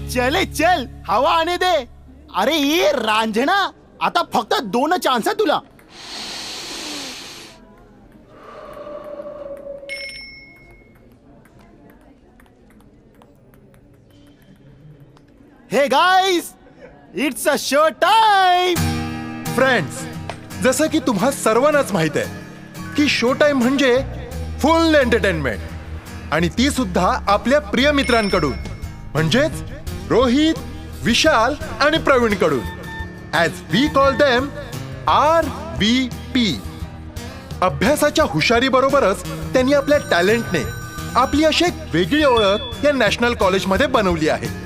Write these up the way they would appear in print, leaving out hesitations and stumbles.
चले चल, हवा आने दे. अरे ये रांझणा, आता फक्त 2 चान्स आहे तुला. हे guys, it's a show time. Friends, जसं की तुम्हा सर्वांनाच माहित आहे की शो टाइम म्हणजे फुल एंटरटेनमेंट, आणि ती सुद्धा आपल्या प्रिय मित्रांकडून, म्हणजेच रोहित, विशाल आणि प्रवीण कडून. As we call them RVP. अभ्यासाच्या हुशारी बरोबरच त्यांनी आपल्या टॅलेंटने आपली अशी एक वेगळी ओळख या नॅशनल कॉलेजमध्ये बनवली आहे.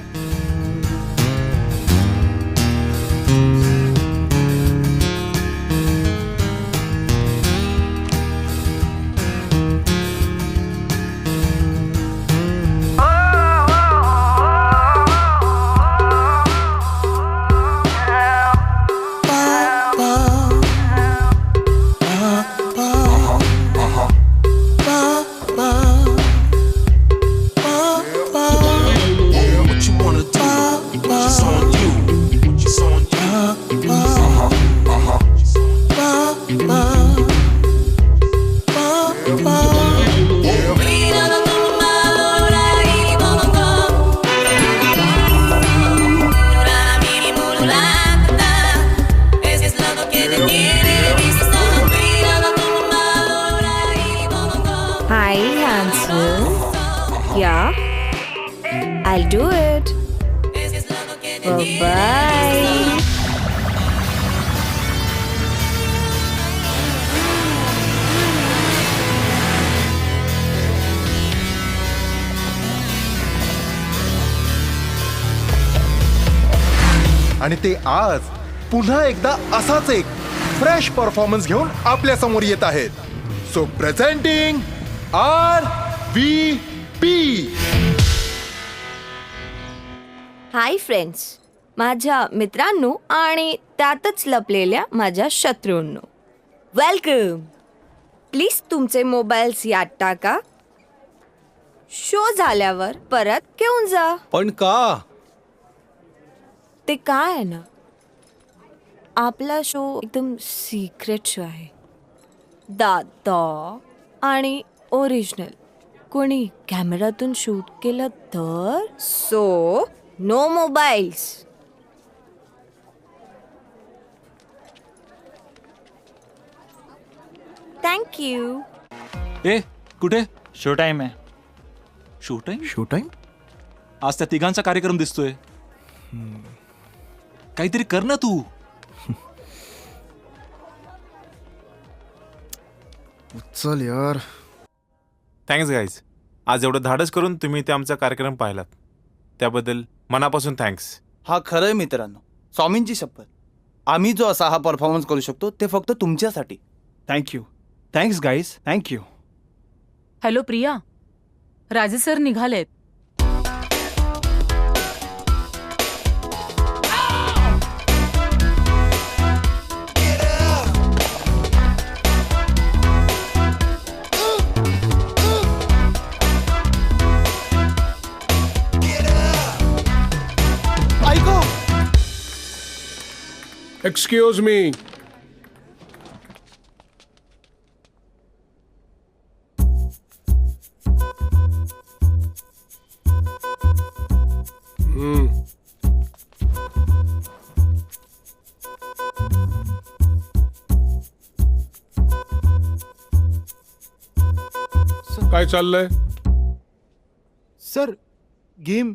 Hi, handsome. Yeah, I'll do it. Bye-bye. आणि ते आज पुन्हा एकदा असाच एक फ्रेश परफॉर्मन्स घेऊन आपल्या समोर येत आहेत. So presenting RVP. Hi friends, माझ्या मित्रांनो आणि त्यातच लपलेल्या माझ्या शत्रूंनो, वेलकम. प्लीज तुमचे मोबाईल्स यात टाका. शो झाल्यावर परत घेऊन जा. पण का? ते काय आहे ना, आपला शो एकदम सिक्रेट शो आहे. दादा आणि ओरिजिनल कोणी कॅमेरातून शूट केलं तर. So no mobiles. थँक्यू. ए कुठे? शो टाइम आहे. Show time? Show time? आज त्या तिघांचा कार्यक्रम दिसतोय. काहीतरी कर ना तू. चल यार. Thanks guys. आज एवढं धाडस करून तुम्ही ते आमचा कार्यक्रम पाहिलात त्याबद्दल मनापासून थँक्स. हा खरं आहे मित्रांनो, स्वामींची शपथ, आम्ही जो असा हा परफॉर्मन्स करू शकतो ते फक्त तुमच्यासाठी. Thank you. Thanks guys, thank you. Hello Priya, राजे सर निघालेत. ऐको, एक्सक्यूज मी. काय चाललंय? Sir game.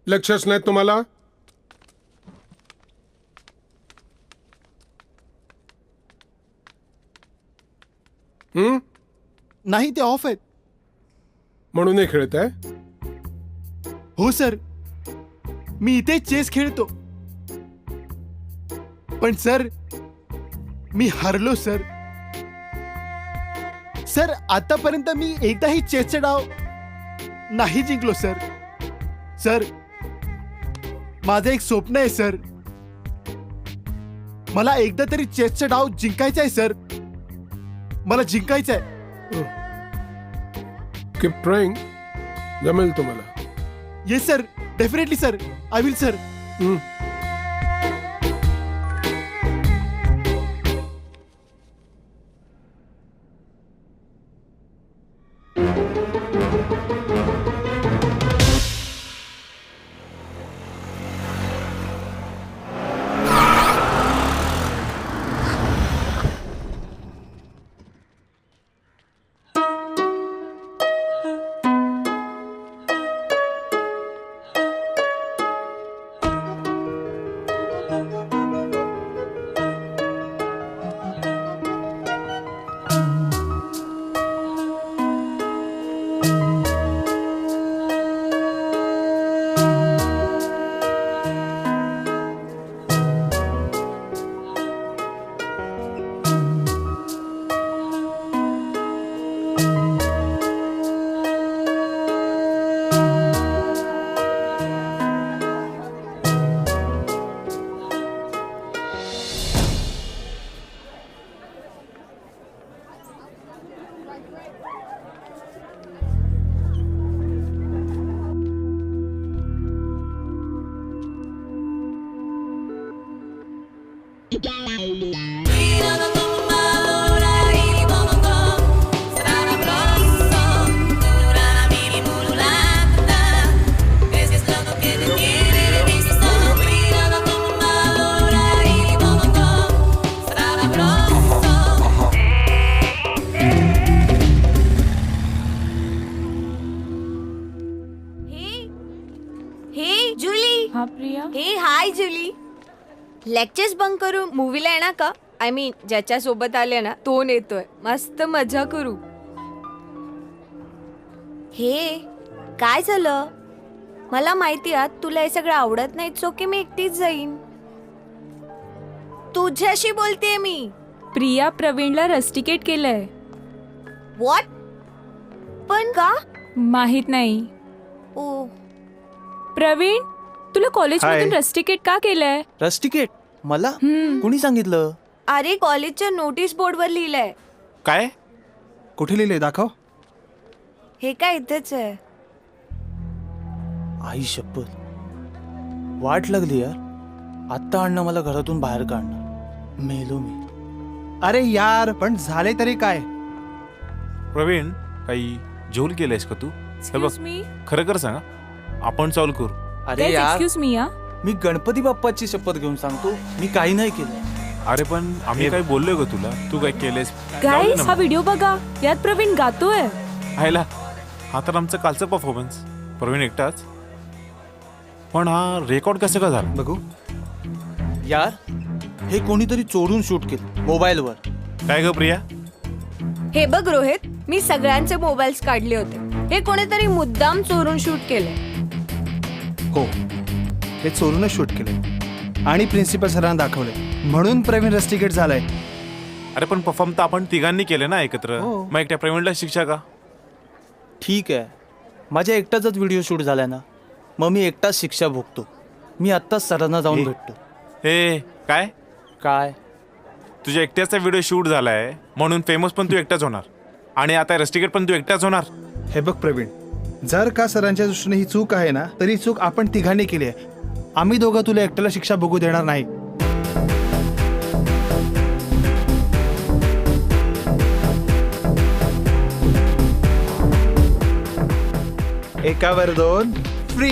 लक्षच नाही तुम्हाला? नाही, ते ऑफ आहेत. म्हणून हे खेळत आहे? हो सर, मी इथे चेस खेळतो. पण सर, मी हरलो सर. सर, आतापर्यंत मी एकदाही चेसचा डाव नाही जिंकलो सर. सर, माझं एक स्वप्न आहे सर. मला एकदा तरी चेसचा डाव जिंकायचा आहे सर. मला जिंकायचं आहे. Keep trying. जमेल तुम्हाला. Yes sir, definitely sir, I will sir. हं. हे जुली. हा प्रिया. हे हाय जुली. लेक्चर्स बंक करू मूवीला येणार का? आय मीन ज्याच्या सोबत आले ना तो नेतोय. मस्त मजा करू. हे काय झालं? मला माहिती आहे तुला हे सगळं आवडत नाही, सो की मी एकटीच जाईन. तुझ्याशी बोलतेय मी. प्रिया प्रवीणला रस्टिकेट केलंय. व्हॉट? पण का? माहित नाही. ओ प्रवीण, तुला कॉलेजमधून हाय. रस्टिकेट का केलंय? रस्टिकेट मला हम्म. कोणी सांगितलं? अरे कॉलेजच्या नोटीस बोर्डवर लिहिलंय. काय? कुठे लिहिले दाखव. हे काय इथेच आहे. आई शपथ, वाट लागली यार. आत्ता अण्णा मला घरातून बाहेर काढणार. मेलो मी. अरे यार, पण झाले तरी काय? प्रवीण, काही जोल केलंयस का तू? हे बघ, एक्सक्यूज मी. खरं कर सांगा, आपण सॉल्व करू. अरे यार, एक्सक्यूज मी. या मी गणपती बाप्पाची शपथ घेऊन सांगतो, मी काही नाही केलं. अरे पण आम्ही काय बोललोय का तुला? तू काय केलंयस? जाऊ दे गाईज, ना हा मग. व्हिडिओ बघा. यात प्रवीण गातोय. हायला, हा तर आमचं कालचं परफॉर्मन्स. प्रवीण एकटाच, पण हा रेकॉर्ड कसं का झाला? बघू. यार, हे कोणीतरी चोरून शूट केलं मोबाईलवर. काय ग प्रिया? हे बघ रोहित, मी सगळ्यांचे मोबाईल्स काढले होते. हे कोणीतरी मुद्दाम चोरून शूट केलंय. हो, हे चोरूनच शूट केले आणि प्रिन्सिपल सरांना दाखवले, म्हणून प्रवीण रस्टिकेट झालाय. अरे पण परफॉर्म तर आपण तिघांनी केले ना एकत्र. हो. मग एकट्या प्रवीणला शिक्षा का? ठीक आहे, माझ्या एकटाचाच व्हिडिओ शूट झालाय ना, मग मी एकटाच शिक्षा भोगतो. मी आत्ताच सरांना जाऊन भेटतो. हे काय? काय? तुझ्या एकट्याचा व्हिडिओ शूट झालाय म्हणून फेमस पण तू एकटाच होणार, आणि आता रस्टिकेट पण तू एकटाच होणार. हे बघ प्रवीण, जर का सरांच्या दृष्टीने ही चूक आहे ना, तरी चूक आपण तिघांनी केली आहे. आम्ही दोघं तुला एकट्याला शिक्षा बघू देणार नाही. एकावर दोन फ्री.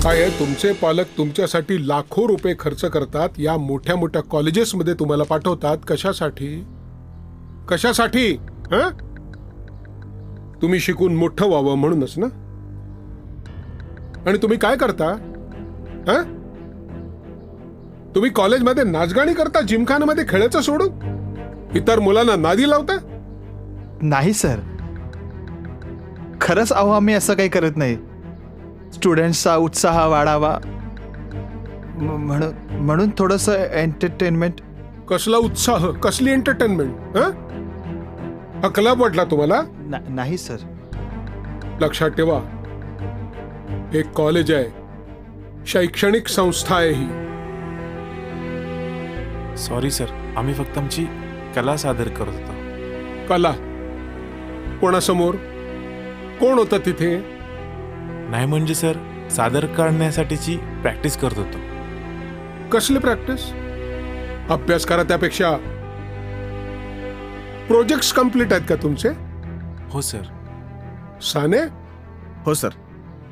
काय आहे, तुमचे पालक तुमच्यासाठी लाखो रुपये खर्च करतात, या मोठ्या मोठ्या कॉलेजेसमध्ये तुम्हाला पाठवतात. कशासाठी? कशासाठी? हं? तुम्ही शिकून मोठं व्हावं म्हणूनच ना. आणि तुम्ही काय करता? हं? तुम्ही कॉलेजमध्ये नाचगाणी करता, जिमखान्यामध्ये खेळायचं सोडून इतर मुलांना नादी लावता. नाही सर, खरंच अहो आम्ही असं काही करत नाही. स्टुडंट्सचा उत्साह वाढावा म्हणून थोडंसं एंटरटेनमेंट. कसला उत्साह, कसली एंटरटेनमेंट? हा क्लब वाटला तुम्हाला? नाही सर. लक्षात ठेवा, एक कॉलेज आहे, शैक्षणिक संस्था आहे ही. सॉरी सर, आम्ही फक्त आमची कला सादर करत होतो. कला? कोणासमोर? कोण होतं तिथे? नाही म्हणजे सर, सादर करण्यासाठीची प्रॅक्टिस करत होतो. कसली प्रॅक्टिस? अभ्यास करा त्यापेक्षा प्रोजेक्ट्स कम्प्लीट आहेत का तुमचे? हो सर. साने, हो सर,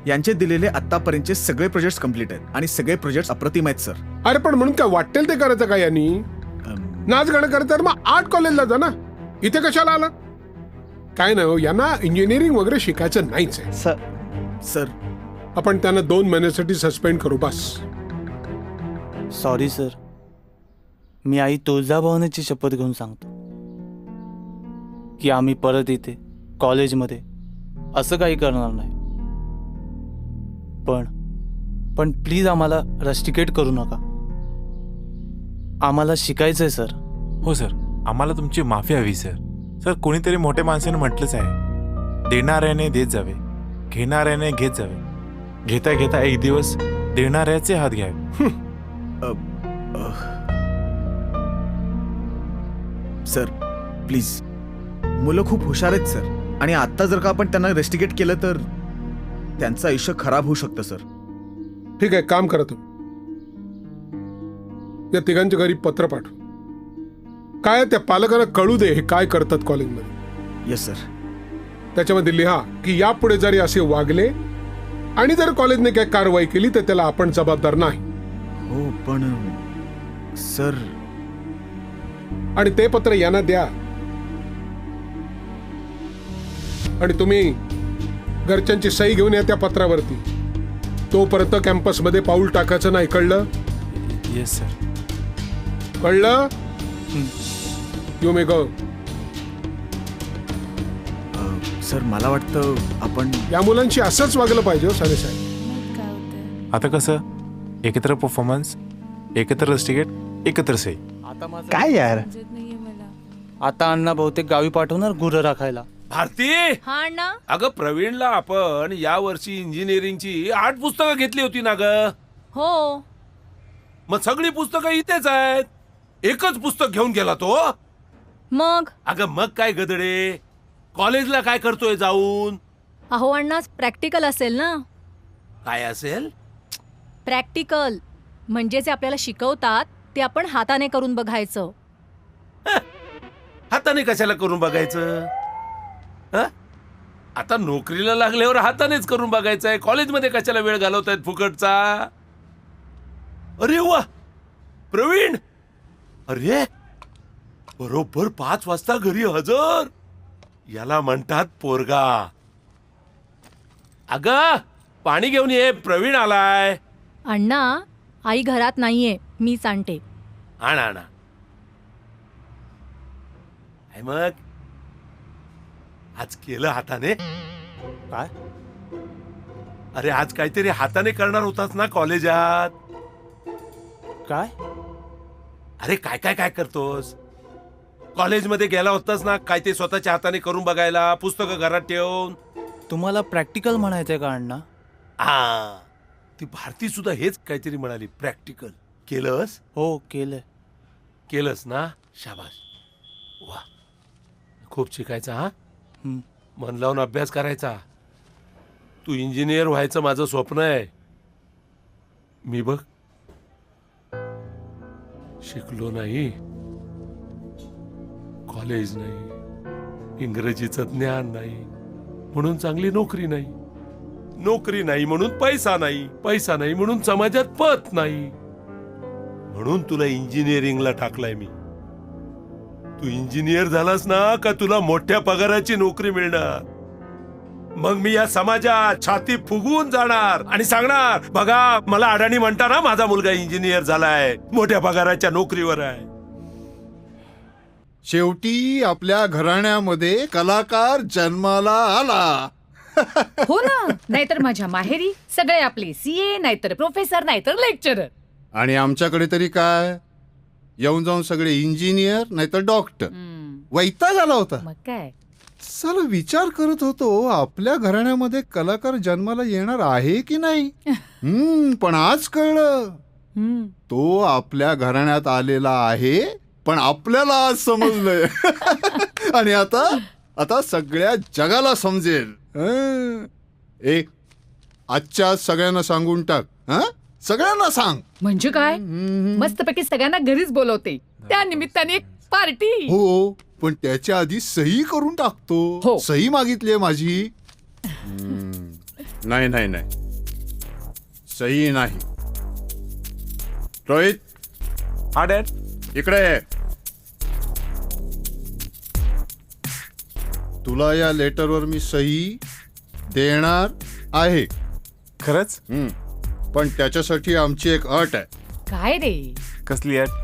यांचे दिलेले आतापर्यंतचे सगळे प्रोजेक्ट्स कम्प्लीट आहेत आणि सगळे प्रोजेक्ट्स अप्रतिम आहेत सर. अरे पण म्हणून काय वाटेल ते करायचं का यांनी? नाच गाणं करायचं तर मग आर्ट कॉलेजला जा ना, इथे कशाला आला? काय नाही हो, यांना इंजिनिअरिंग वगैरे शिकायचं नाहीच आहे. सर आपण त्यांना 2 महिन्यासाठी सस्पेंड करू बस. Sorry sir. मी आई तुळजाभवानीची शपथ घेऊन सांगतो की आम्ही परत इथे कॉलेजमध्ये असं काही करणार नाही. पण प्लीज आम्हाला रस्टिकेट करू नका. आम्हाला शिकायचंय सर. हो सर, आम्हाला तुमची माफी हवी सर. सर, कोणीतरी मोठ्या माणसाने म्हटलंच आहे, देणाऱ्याने देत जावे, घेणाऱ्याने घेत जावे, घेता घेता एक दिवस देणाऱ्याचे हात घ्यावे. सर प्लीज, मुलं खूप हुशार आहेत सर, आणि आता जर का आपण त्यांना रेस्टिकेट केलं तर त्यांचं आयुष्य खराब होऊ शकतं सर. ठीक आहे, काम करा तुम्ही. या तिघांच्या घरी पत्र पाठव. काय त्या पालकांना कळू दे हे काय करतात कॉलेजमध्ये. Yes sir. त्याच्यामध्ये लिहा की यापुढे जरी असे वागले आणि जर कॉलेजने काही कारवाई केली तर त्याला आपण जबाबदार नाही. हो पण सर. आणि ते पत्र यांना द्या. आणि तुम्ही घरच्यांची सही घेऊन या त्या पत्रावरती. तोपर्यंत कॅम्पसमध्ये पाऊल टाकायचं नाही, कळलं? Yes sir. कळलं? You may go. सर मला वाटतं आपण या मुलांशी असंच वागलं पाहिजे साने साहेब. आता कसं, एकत्र परफॉर्मन्स, एकत्र रस्टिकेट, एकत्र सही. आता माझं काय यार? समजत नाहीये मला. आता अण्णा बहुतेक गावी पाठवणार गुरं राखायला. भारती, हा अण्णा. अगं प्रवीणला आपण या वर्षी इंजिनिअरिंगची 8 पुस्तकं घेतली होती ना ग. हो. मग सगळी पुस्तकं इथेच आहेत. एकच पुस्तक घेऊन गेला तो. मग अगं मग काय गदडे, कॉलेजला काय करतोय जाऊन? अहो अण्णा, प्रॅक्टिकल असेल ना. काय असेल? प्रॅक्टिकल म्हणजे जे आपल्याला शिकवतात ते आपण हाताने करून बघायचं. हाताने कशाला करून बघायचं? हं? आता नोकरीला लागल्यावर हातानेच करून बघायचंय. कॉलेजमध्ये कशाला वेळ घालवतायत फुकटचा? अरे वा प्रवीण, अरे बरोबर 5 वाजता घरी हजर. याला म्हणतात पोरगा. अगं पाणी घेऊन ये, प्रवीण आलाय. अण्णा, आई घरात नाहीये, मीच आणते. आणा आणा. काय मग आज केलं हाताने? काय? अरे आज काहीतरी हाताने करणार होतास ना कॉलेजात. काय? अरे काय काय काय करतोस? कॉलेजमध्ये गेला होतास ना, काय ते स्वतःच्या हाताने करून बघायला, पुस्तकं घरात ठेवून. तुम्हाला प्रॅक्टिकल म्हणायचंय का अण्णा? हा, ती भारती सुद्धा हेच काहीतरी म्हणाली, प्रॅक्टिकल. केलंस? हो केलंय. केलंस ना, शाबास. वा, खूप शिकायचा. हा, मन लावून अभ्यास करायचा. तू इंजिनियर व्हायचं माझं स्वप्न आहे. मी बघ शिकलो नाही, कॉलेज नाही, इंग्रजीचं ज्ञान नाही म्हणून चांगली नोकरी नाही, नोकरी नाही म्हणून पैसा नाही, पैसा नाही म्हणून समाजात पत नाही. म्हणून तुला इंजिनिअरिंगला टाकलाय मी. तू इंजिनियर झालास ना का तुला मोठ्या पगाराची नोकरी मिळणार. मग मी या समाजात छाती फुगवून जाणार आणि सांगणार, बघा मला अडाणी म्हणता ना, माझा मुलगा इंजिनियर झालाय, मोठ्या पगाराच्या नोकरीवर आहे. शेवटी आपल्या घराण्यामध्ये कलाकार जन्माला आला. हो ना, नाहीतर माझ्या माहेरी सगळे आपले सीए, नाहीतर प्रोफेसर, नाहीतर लेक्चरर. आणि आमच्याकडे तरी काय, येऊन जाऊन सगळे इंजिनियर नाहीतर डॉक्टर. वैताग आला होता. मग काय? चला विचार करत होतो, आपल्या घराण्यामध्ये कलाकार जन्माला येणार आहे की नाही. पण आज कळलं, तो आपल्या घराण्यात आलेला आहे, पण आपल्याला आज समजलंय. आणि आता सगळ्या जगाला समजेल. आजच्या आज सगळ्यांना सांगून टाक. हा, सगळ्यांना सांग. म्हणजे काय? मस्तपैकी सगळ्यांना घरीच बोलवते, त्या निमित्ताने एक पार्टी. हो, पण त्याच्या आधी सही करून टाकतो. हो. सही मागितली माझी. नाही नाही नाही, सही नाही. रोहित, हा डॅड. इकडे ये. तुला या लेटरवर मी सही देणार आहे. खरंच? पण त्याच्यासाठी आमची एक अट आहे. काय रे? कसली आहे?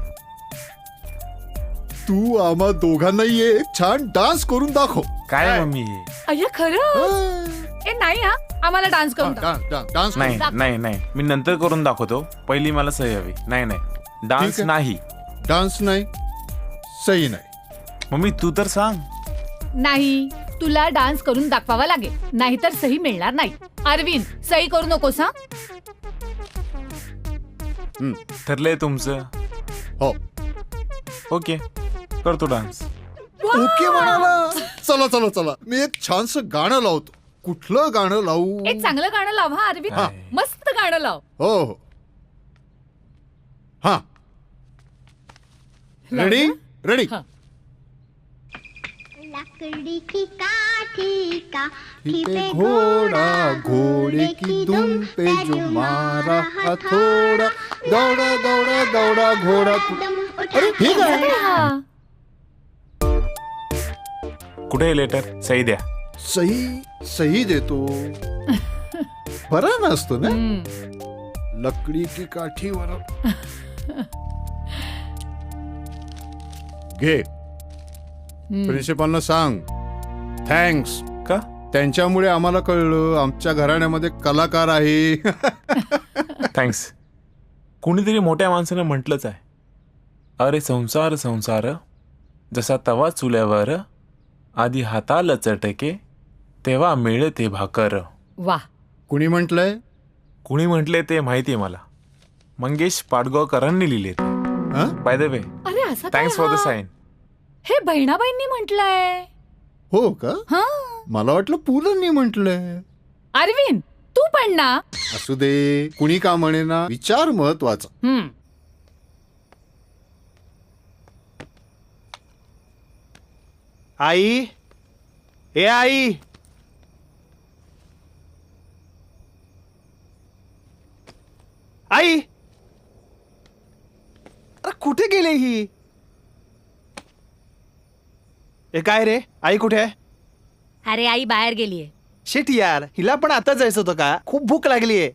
तू आम्हा दोघांनाही एक छान डान्स करून दाखव. काय मम्मी? अय्या खरं? ए नाही हा, आम्हाला डान्स करून दाखव. डान्स नाही नाही नाही, मी नंतर करून दाखवतो. पहिली मला सही हवी. नाही नाही, डान्स ठीक आहे. नाही. डान्स नाही, सही नाही. मम्मी तू तर सांग. नाही, तुला डान्स करून दाखवावा लागेल, नाहीतर सही मिळणार नाही. अरविंद, सही करू नकोस हा. ठरलंय तुमचं? हो. ओके, करतो डान्स. ओके म्हणाला. चला चला चला, मी एक छानसं गाणं लावतो. कुठलं गाणं लावू? एक चांगलं गाणं लाव हा अरविंद. मस्त गाणं लाव. हो हो. हा, रेडी रेडी. लकड़ी की काठी का पे घोड़ा, घोड़े की दुम पे जो मारा हथौड़ा, दौड़ा दौड़ा दौड़ा घोड़ा. अरे हे काय? कुठे आहे लेटर? सही द्या. सही सही देतो. बरा नसतो ना. लकडी की काठीवर. घे. प्रिन्सिपलला सांग थँक्स. का? त्यांच्यामुळे आम्हाला कळलं आमच्या घराण्यामध्ये कलाकार आहे. थँक्स. कुणीतरी मोठ्या माणसानं म्हटलंच आहे, अरे संसार संसार जसा तवा चुल्यावर, आधी हाताला चटके तेव्हा मिळते भाकर. वा. कुणी म्हटलंय? कुणी म्हटले ते माहिती आहे मला. मंगेश पाडगावकरांनी लिहिले ते. बाय द वे, अरे असं काय थँक्स फॉर द हा? साईन. हे बहिणाबाईंनी म्हटलंय. हो का? हा. मला वाटलं पुलंनी म्हटलंय. अरविंद, तू पण ना. असू दे, कुणी का म्हणे ना, विचार महत्वाचा. आई, ए आई. आई, अरे कुठे गेले ही? ए काय रे, आई कुठे आहे? अरे आई बाहेर गेलीये. शिट यार, हिला पण आता जायचं होतं का? खूप भूक लागलीये.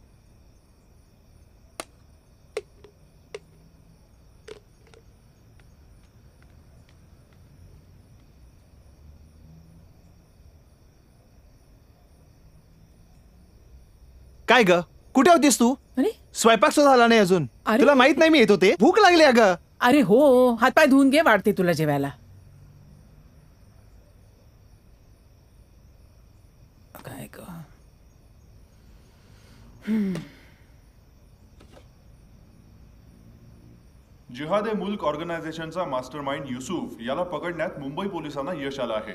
काय ग, कुठे होतीस तू? अरे स्वयंपाक सुद्धा झाला नाही अजून. अरे. तुला माहित नाही मी येत होते. भूक लागली अगं. अरे हो, हातपाय धुवून घे, वाढते तुला जेवायला. काय ग? जिहाद ए मुल्क ऑर्गनायझेशनचा मास्टरमाइंड युसुफ याला पकडण्यात मुंबई पोलिसांना यश आलं आहे.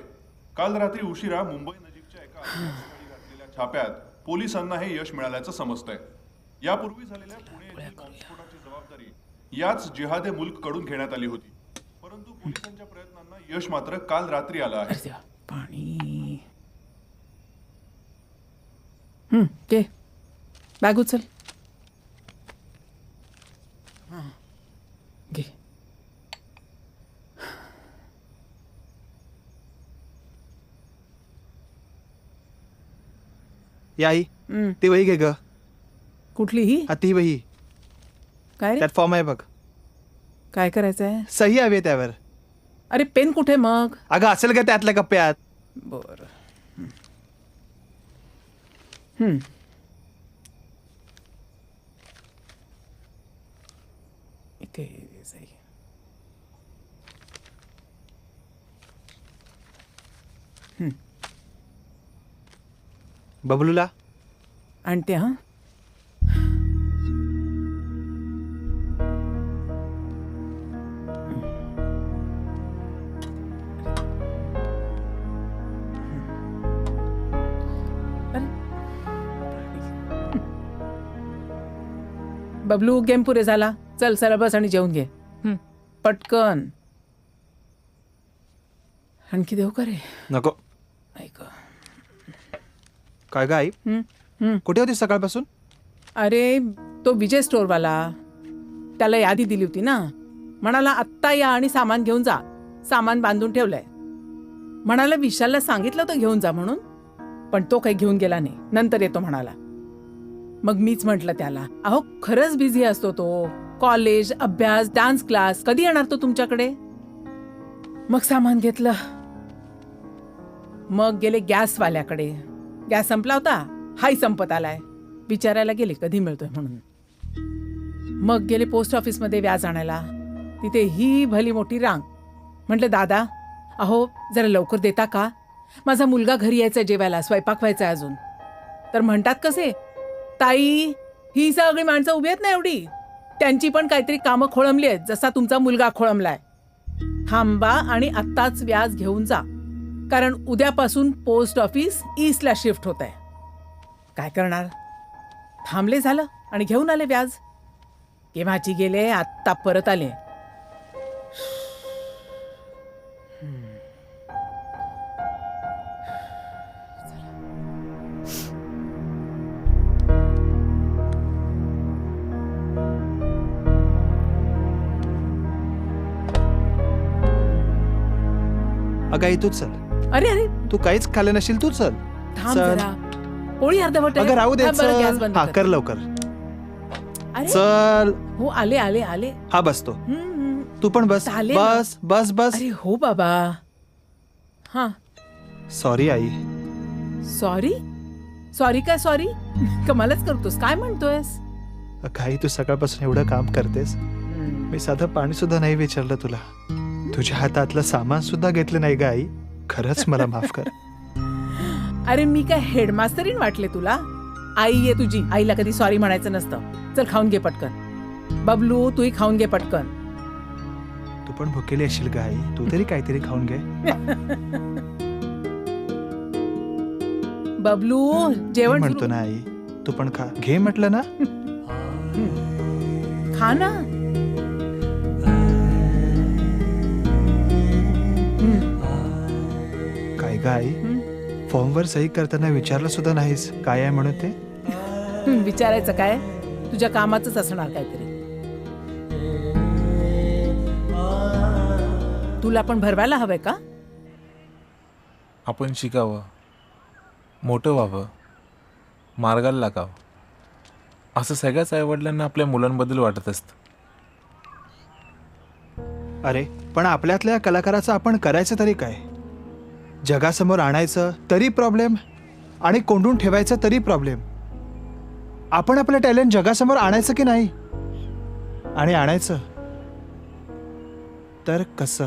काल रात्री उशिरा मुंबई नजीकच्या एका आदिवासी घातलेल्या छाप्यात पोलिसांना हे यश मिळाल्याचं समजतंय. यापूर्वी झालेल्या पुणे येथील बॉम्बस्फोटाची जबाबदारी याच जिहाद ए मुल्क कडून घेण्यात आली होती, परंतु पोलिसांच्या प्रयत्नांना यश मात्र काल रात्री आलं आहे. पाणी. घे बॅग उचल. घे. या आई, ती वही घे ग. कुठली ही? ती वही. काय रे? त्यात फॉर्म आहे बघ. काय करायचंय? सही हवी आहे त्यावर. अरे पेन कुठे मग? अगं असेल का त्यातल्या कप्प्यात? बर. इथे सही. बबलूला आणते हा. बबलू गेम पुरे झाला. चल सरळ बस आणि जेवून घे. पटकन. आणखी देऊ का रे? नको. ऐक. काय ग आई, कुठे होती सकाळपासून? अरे तो विजय स्टोअरवाला, त्याला यादी दिली होती ना, म्हणाला आत्ता या आणि सामान घेऊन जा. सामान बांधून ठेवलंय. म्हणाला विशालला सांगितलं होतं घेऊन जा म्हणून, पण तो काही घेऊन गेला नाही. नंतर येतो म्हणाला. मग मीच म्हटलं त्याला, अहो खरंच बिझी असतो तो. कॉलेज, अभ्यास, डान्स क्लास, कधी येणार तो तुमच्याकडे? मग सामान घेतलं. मग गेले गॅसवाल्याकडे. गॅस संपला होता, हाही संपत आलाय. विचारायला गेले कधी मिळतोय म्हणून. मग गेले पोस्ट ऑफिसमध्ये व्याज आणायला. तिथे ही भली मोठी रांग. म्हटलं दादा, अहो जरा लवकर देता का? माझा मुलगा घरी यायचा जेवायला, स्वयंपाक व्हायचा अजून. तर म्हणतात कसे, ताई ही सगळी माणसं उभी आहेत ना एवढी, त्यांची पण काहीतरी कामं खोळंबली आहेत, जसा तुमचा मुलगा खोळंबलाय. थांबा आणि आत्ताच व्याज घेऊन जा, कारण उद्यापासून पोस्ट ऑफिस ईस्टला शिफ्ट होत आहे. काय करणार? थांबले झालं आणि घेऊन आले व्याज. केव्हाची गेले, आत्ता परत आले. अगं आई, तू चल. अरे अरे, तू काहीच खाल्लं नशील, तू चल. थांब चल. जरा. पोळी अर्धवट आहे. अगं राहू दे, हा, बरं, गॅस चल. बंद हा कर. कर लवकर. अरे, चल. हो आले आले आले. हा बसतो. तू पण बस. चालेल ना. बस बस बस. अरे हो बाबा. हा सॉरी आई. सॉरी? सॉरी काय सॉरी? कमालच करतोस. काय म्हणतोयस? अगं आई, तू सकाळपासून एवढं काम करतेस, मी साधं पाणी सुद्धा नाही विचारलं तुला. तुझ्या हातातलं सामान सुद्धा घेतलं नाही ग आई. खरंच मला माफ कर. अरे मी काय हेडमास्टरीन वाटले तुला? आई आहे तुझी, आईला कधी सॉरी म्हणायचं नसतं. चल खाऊन घे पटकन. बबलू तूही खाऊन घे पटकन. तू पण भुकेली असशील ग आई, तू तरी काहीतरी खाऊन घे. बबलू जेवण म्हणतो ना आई, तू पण खा. घे म्हटलं ना. खा ना. काय ग आई, फॉर्मवर सही करताना विचारलं सुद्धा नाहीस काय आहे म्हणून ते? विचारायचं काय, तुझ्या कामाचंच असणार काहीतरी. तुला पण भरवायला हवंय का? आपण शिकावं, मोठं व्हावं, मार्गाला लागावं, असं सगळ्याच आईवडिलांना आपल्या मुलांबद्दल वाटत असतं. अरे पण आपल्यातल्या कलाकाराचं आपण करायचं तरी काय? जगासमोर आणायचं तरी प्रॉब्लेम आणि कोंडून ठेवायचं तरी प्रॉब्लेम. आपण आपलं टॅलेंट जगासमोर आणायचं की नाही? आणि आणायचं तर कसं?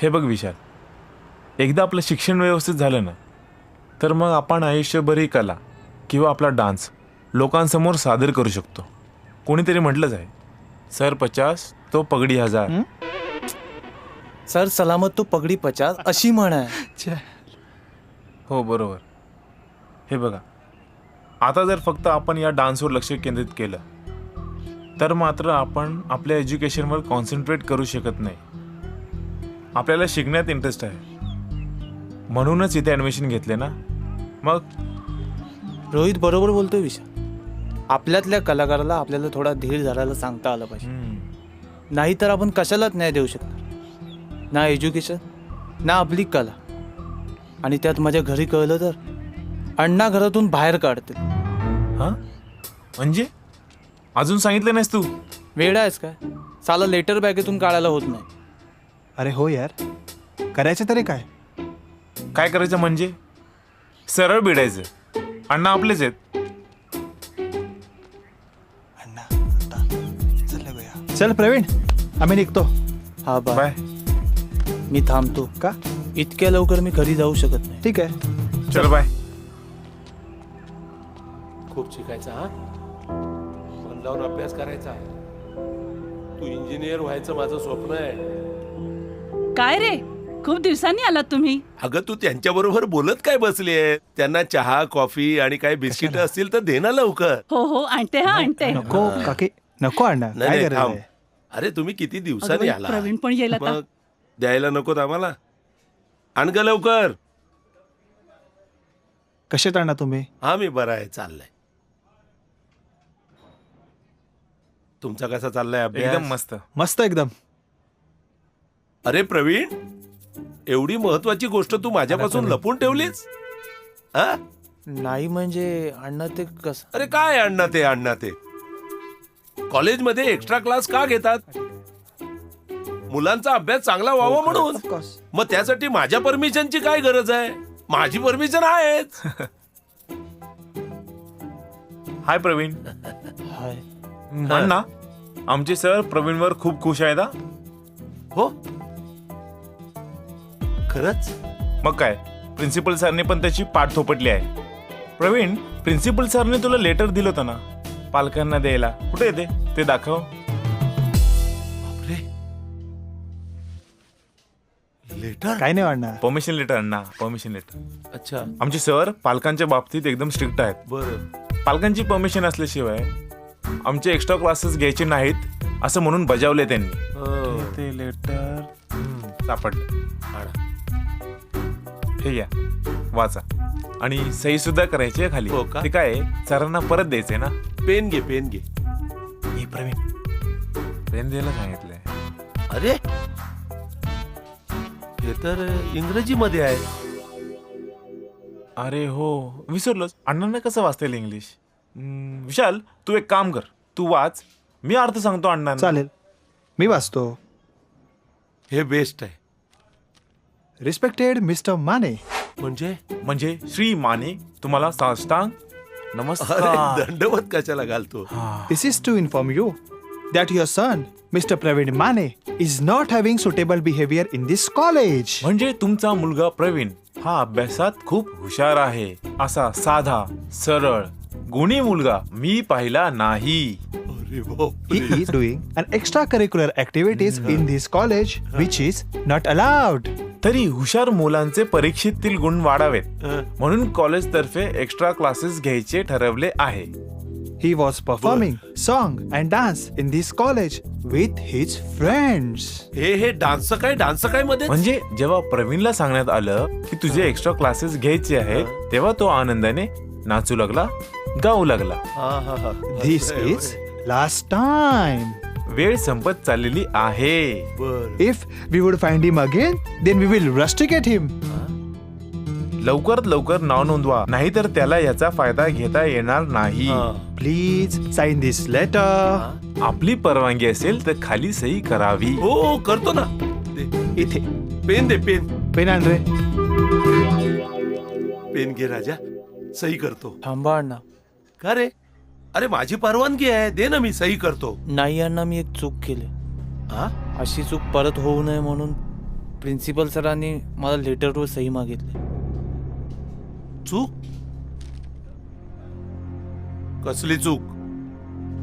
हे बघ विशाल, एकदा आपलं शिक्षण व्यवस्थित झालं ना, तर मग आपण आयुष्यभर ही कला किंवा आपला डान्स लोकांसमोर सादर करू शकतो. कोणीतरी म्हटलंच आहे, सर 50 तो पगडी 1000. सर सलामत तो पगडी 50 अशी म्हण आहे. हो बरोबर. हे बघा, आता जर फक्त आपण या डान्सवर लक्ष केंद्रित केलं तर मात्र आपण आपल्या एज्युकेशनवर कॉन्सन्ट्रेट करू शकत नाही. आपल्याला शिकण्यात इंटरेस्ट आहे म्हणूनच इथे ॲडमिशन घेतले ना. मग रोहित बरोबर बोलतोय विशाल. आपल्यातल्या कलाकाराला आपल्याला थोडा धीर धरायला सांगता आलं पाहिजे. नाही तर आपण कशालाच न्याय देऊ शकणार. ना एज्युकेशन ना आपली कला. आणि त्यात माझ्या घरी कळलं तर अण्णा घरातून बाहेर काढतील. हां म्हणजे अजून सांगितलं नाहीस तू? वेडा आहेस काय? साला लेटर बॅगेतून काढायला होत नाही. अरे हो यार, करायचं तरी काय? काय करायचं म्हणजे सरळ भिडायचं. अण्णा आपलेच आहेत. चल प्रवीण, आम्ही निघतो. हा बाय. मी थांबतो. का? इतक्या लवकर मी घरी जाऊ शकत नाही. ठीक आहे, चल बाय. खूप शिकायचा हा, मन लावून अभ्यास करायचा. तू इंजिनियर व्हायचं माझं स्वप्न आहे. काय रे, खूप दिवसांनी आलात तुम्ही. अगं तू त्यांच्या बरोबर बोलत काय बसलीये? त्यांना चहा कॉफी आणि काही बिस्किट असतील तर दे ना लवकर. हो हो आणते हा आणते. नको काकी नको अण्णा, नाही, काय नाही, गरज थांब. आहे? अरे तुम्ही किती अगं दिवसांनी बाई, आला. प्रवीण पण येईल आता. मग द्यायला नकोत आम्हाला? आण ग लवकर. कशात अण्णा तुम्ही? हा मी बरा आहे, चाललंय. तुमचा कसा चाललाय अभ्यास? एकदम मस्त. मस्त एकदम. अरे प्रवीण, एवढी महत्वाची गोष्ट तू माझ्यापासून लपून ठेवलीस? हा? नाही म्हणजे अण्णा ते कसं. अरे काय अण्णा ते कॉलेजमध्ये एक्स्ट्रा क्लास का घेतात? मुलांचा अभ्यास चांगला व्हावा म्हणून. मग त्यासाठी माझ्या परमिशनची काय गरज आहे? माझी परमिशन आहेच. हाय प्रवीण. हाय. म्हण ना, आमचे सर प्रवीणवर खूप खुश आहेत. हो खरंच? मग काय, प्रिन्सिपल सरने पण त्याची पाठ थोपटली आहे. प्रवीण, प्रिन्सिपल सरने तुला लेटर दिलं होतं ना पालकांना द्यायला, कुठे येते ते दाखव. लेटर? काय नाही अण्णा, परमिशन लेटर अण्णा, परमिशन लेटर. अच्छा. आमचे सर पालकांच्या बाबतीत एकदम स्ट्रिक्ट आहेत. बरं. पालकांची परमिशन असल्याशिवाय आमचे एक्स्ट्रा क्लासेस घ्यायचे नाहीत असं म्हणून बजावले त्यांनी. ते लेटर सापडलं. हे घ्या, वाचा. आणि सही सुद्धा करायची आहे खाली. हो का? ते काय सरांना परत द्यायचंय ना. पेन घे, पेन घे. हे प्रवीण, पेन द्यायला सांगितलंय. अरे हे तर इंग्रजीमध्ये आहे. अरे हो, विसरलोच. अण्णांना कसं वाचता येईल इंग्लिश? विशाल, तू एक काम कर, तू वाच, मी अर्थ सांगतो अण्णांना. चालेल, मी वाचतो. हे बेस्ट आहे. Respected mister Mane. म्हणजे श्री माने, तुम्हाला साष्टांग नमस्कार. अरे दंडवत कशाला घालतो? This is to inform you that your son, Mr. Praveen Mane, is not having suitable behavior in this college. म्हणजे तुमचा मुलगा प्रवीण हा अभ्यासात खूप हुशार आहे. असा साधा, सरळ, गुणी मुलगा मी पाहिला नाही. He is doing an extracurricular activities in this college which is not allowed. तरी हुशार मुलांचे परीक्षेतील गुण वाढावेत म्हणून कॉलेज तर्फे एक्स्ट्रा क्लासेस घ्यायचे ठरवले आहे. He was performing song and dance in this college with his friends. हे डान्स काय मध्ये? म्हणजे जेव्हा प्रवीणला सांगण्यात आलं की तुझे एक्स्ट्रा क्लासेस घ्यायचे आहेत तेव्हा तो आनंदाने नाचू लागला, गाऊ लागला. This is last time. वेळ संपत चाललेली आहे. If we would find him again, then we will rusticate him. लवकरात लवकर नाव नोंदवा, नाहीतर त्याला याचा फायदा घेता येणार नाही. Please sign this letter. आपली परवानगी असेल तर खाली सही करावी. हो करतो ना. इथे पेन दे, पेन. पेन आण रे. पेन घे राजा, सही करतो. थांबा अण्णा. का रे? अरे माझी परवानगी आहे, दे ना, मी सही करतो. नाही अण्णा, मी एक चूक केली. हा? अशी चूक परत होऊ नये म्हणून प्रिन्सिपल सरांनी मला लेटरवर सही मागितली. चूक? कसली चूक?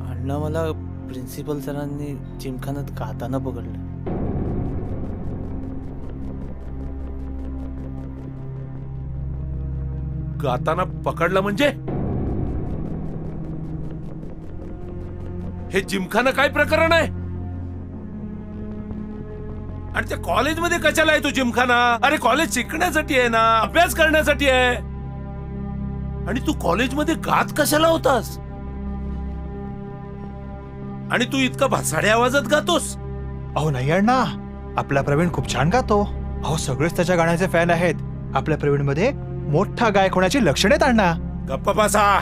अण्णा, मला प्रिन्सिपल सरांनी जिमखान्यात गाताना पकडलं. गाताना पकडला म्हणजे? हे जिमखाना काय प्रकरण आहे? आणि त्या कॉलेजमध्ये कशाला आहे तो जिमखाना? अरे कॉलेज शिकण्यासाठी आहे ना, अभ्यास करण्यासाठी आहे. आणि तू कॉलेजमध्ये गात कशाला होतास? आणि तू इतका भासाड्या आवाजात गातोस? अहो नाही अण्णा, आपला प्रवीण खूप छान गातो. अहो सगळेच त्याच्या गाण्याचे फॅन आहेत. आपल्या प्रवीण मध्ये मोठा गायक होण्याची लक्षणे आहेत अण्णा. गप्पा बसा,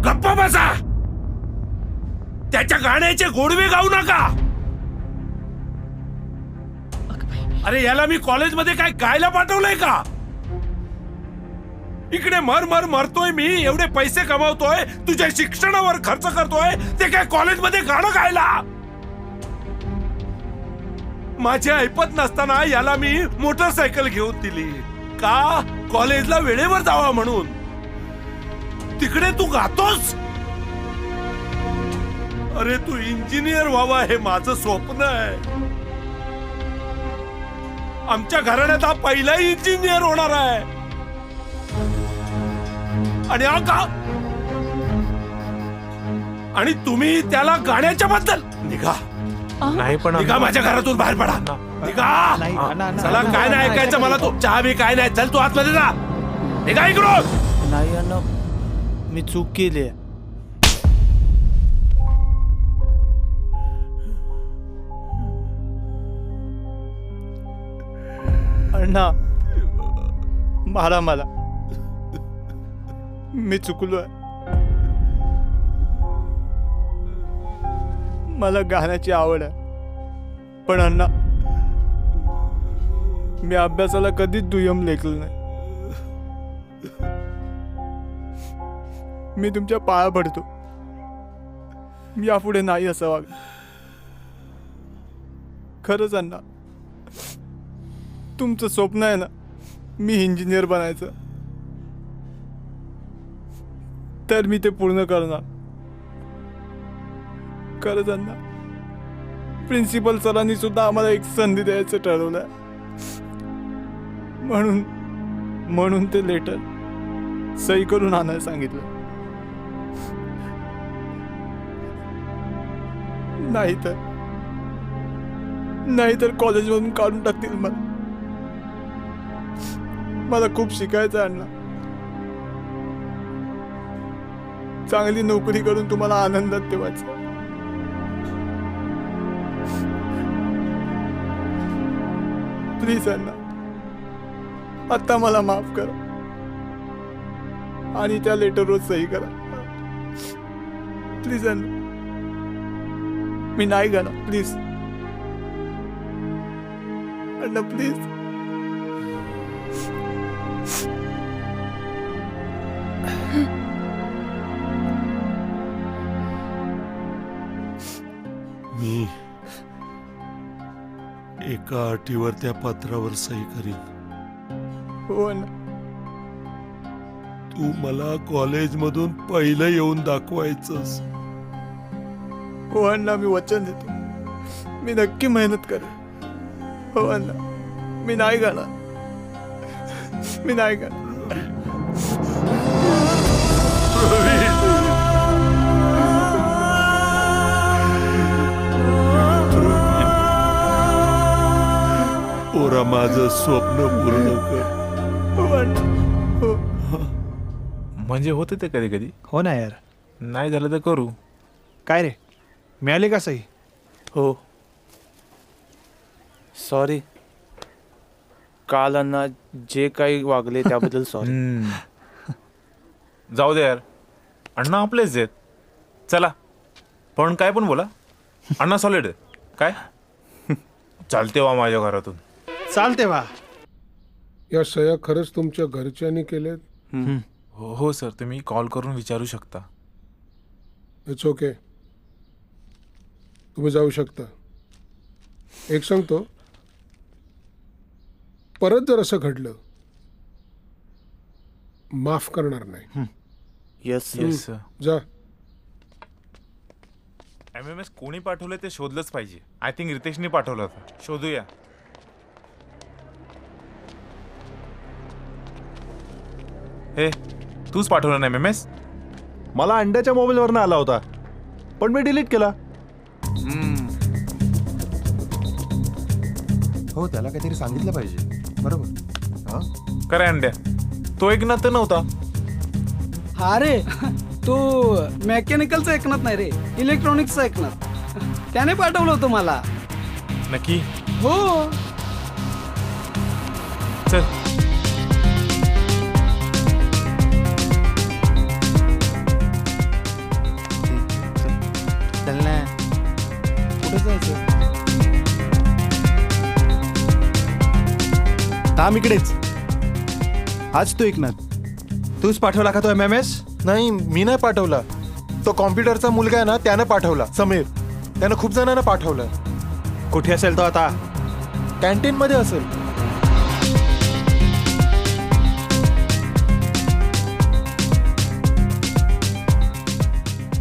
गप्पा बसा. त्याच्या गाण्याचे गोडवे गाऊ नका. अरे याला मी कॉलेजमध्ये काय गायला पाठवलंय का? इकडे मरतोय मी, एवढे पैसे कमावतोय, तुझ्या शिक्षणावर खर्च करतोय, ते काय कॉलेजमध्ये गाणं गायला? माझे ऐपत नसताना याला मी मोटरसायकल घेऊन दिली का? कॉलेजला वेळेवर जावा म्हणून. तिकडे तू गातोस? अरे तू इंजिनियर व्हावा हे माझं स्वप्न आहे. आमच्या घराण्यात हा पहिला इंजिनियर होणार आहे. आणि हा का आणि तुम्ही त्याला गाण्याच्या बद्दल निघा. नाही पण निघा, माझ्या घरातून बाहेर पडा. निघा. चला, काय नाही ऐकायचं मला. तो चहा बी काय नाही. चल तू आतमध्ये जा. निघा इकडून. नाही अण्णा, मी चूक केली आहे. अण्णा, मारा मला. मी चुकलोय. मला गाण्याची आवड आहे, पण अण्णा, मी अभ्यासाला कधीच दुय्यम लेखलं नाही. मी तुमच्या पाया पडतो. यापुढे नाही असं वाग. खरंच अण्णा, तुमचं स्वप्न आहे ना मी इंजिनियर बनायचं, तर मी ते पूर्ण करणार. खरंच अण्णा, प्रिन्सिपल सरांनी सुद्धा आम्हाला एक संधी द्यायचं ठरवलंय. म्हणून ते लेटर सही करून आणायला सांगितलं. नाहीतर कॉलेजमधून काढून टाकतील मला. मला खूप शिकायचं आहे अण्णा. चांगली नोकरी करून तुम्हाला आनंदात ठेवायचं. प्लीज अण्णा, आता मला माफ करा आणि त्या लेटरवर सही करा. प्लीज अण्णा, मी नाही गाणं. Please Anna, please. मी एका अटीवर त्या पत्रावर सही करीन. हो ना. तू मला कॉलेजमधून पहिलं येऊन दाखवायचंस. हो अण्णा, मी वचन देतो. मी नक्की मेहनत करेन. हो अण्णा, मी नाही गाणार. मी नाही गाणार. पोरा, माझं स्वप्न पूर्ण कर. हो अण्णा, हो. म्हणजे होते ते कधी कधी. हो ना यार. नाही झालं तर करू. काय रे, मिळाली का सही? हो. सॉरी. काल अण्णा जे काही वागले त्याबद्दल सॉरी. जाऊ दे यार, अण्णा आपलेच आहेत. चला, पण काय पण बोला, अण्णा सॉलिड काय चालते वा माझ्या घरातून. चालते वा. या सह्या खरंच तुमच्या घरच्यांनी केलेत? हो सर, तुम्ही कॉल करून विचारू शकता. इट्स ओके, तुम्ही जाऊ शकता. एक सांगतो, परत जर असं घडलं माफ करणार नाही. Yes yes. जा. MMS कोणी पाठवलं ते शोधलंच पाहिजे. आय थिंक रितेशनी पाठवलं होतं. शोधूया. हे तूच पाठवलं ना MMS? मला अंड्याच्या मोबाईलवरनं आला होता, पण मी डिलीट केला. हो, त्याला काहीतरी सांगितलं पाहिजे. बरोबर. करे अंड्या, तो एक नातं नव्हता. अरे तो मेकॅनिकलचं ऐकणार नाही रे, इलेक्ट्रॉनिक्सचं ऐकणार. त्याने पाठवलं होतं मला. नक्की? हो. चल. चल ना. कुठे जायचं? थांब इकडेच. आज तू एकनाथ, तूच पाठवला का तो MMS? नाही, मी नाही पाठवला. तो कॉम्प्युटरचा मुलगा आहे ना, त्यानं पाठवला. समीर, त्यानं खूप जणांना पाठवलं. कुठे असेल तो आता? कॅन्टीन मध्ये असेल.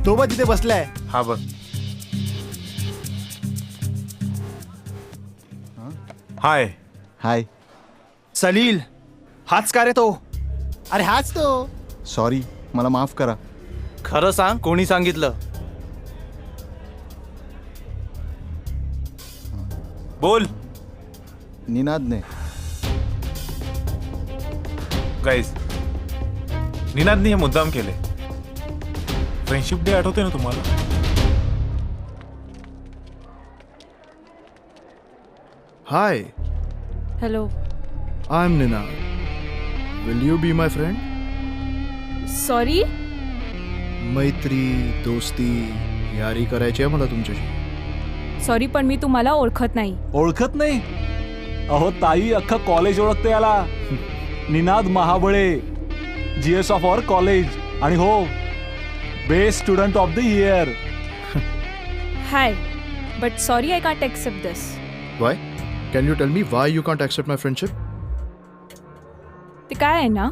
तो बघ तिथे बसलाय. हा बघ. हाय, हाय. सलील, हाच का रे तो? अरे हाच तो. सॉरी, मला माफ करा. खरं सांग, कोणी सांगितलं? बोल. निनादने. गाईज, निनादने हे मुद्दाम केले. फ्रेंडशिप डे आठवते ना तुम्हाला? Hi, hello. I am Ninad. Will you be my friend? Sorry. मैत्री, दोस्ती, यारी करायची आहे मला तुमच्याशी. सॉरी, पण मी तुम्हाला ओळखत नाही. ओळखत नाही? अहो ताई, अख्खा कॉलेज ओळखते याला. Ninad Mahabale, GS of our college, आणि हो, best student of the year. Hi, but sorry, I can't accept this. Why? Can you tell me why you can't accept my friendship? ते काय आहे ना,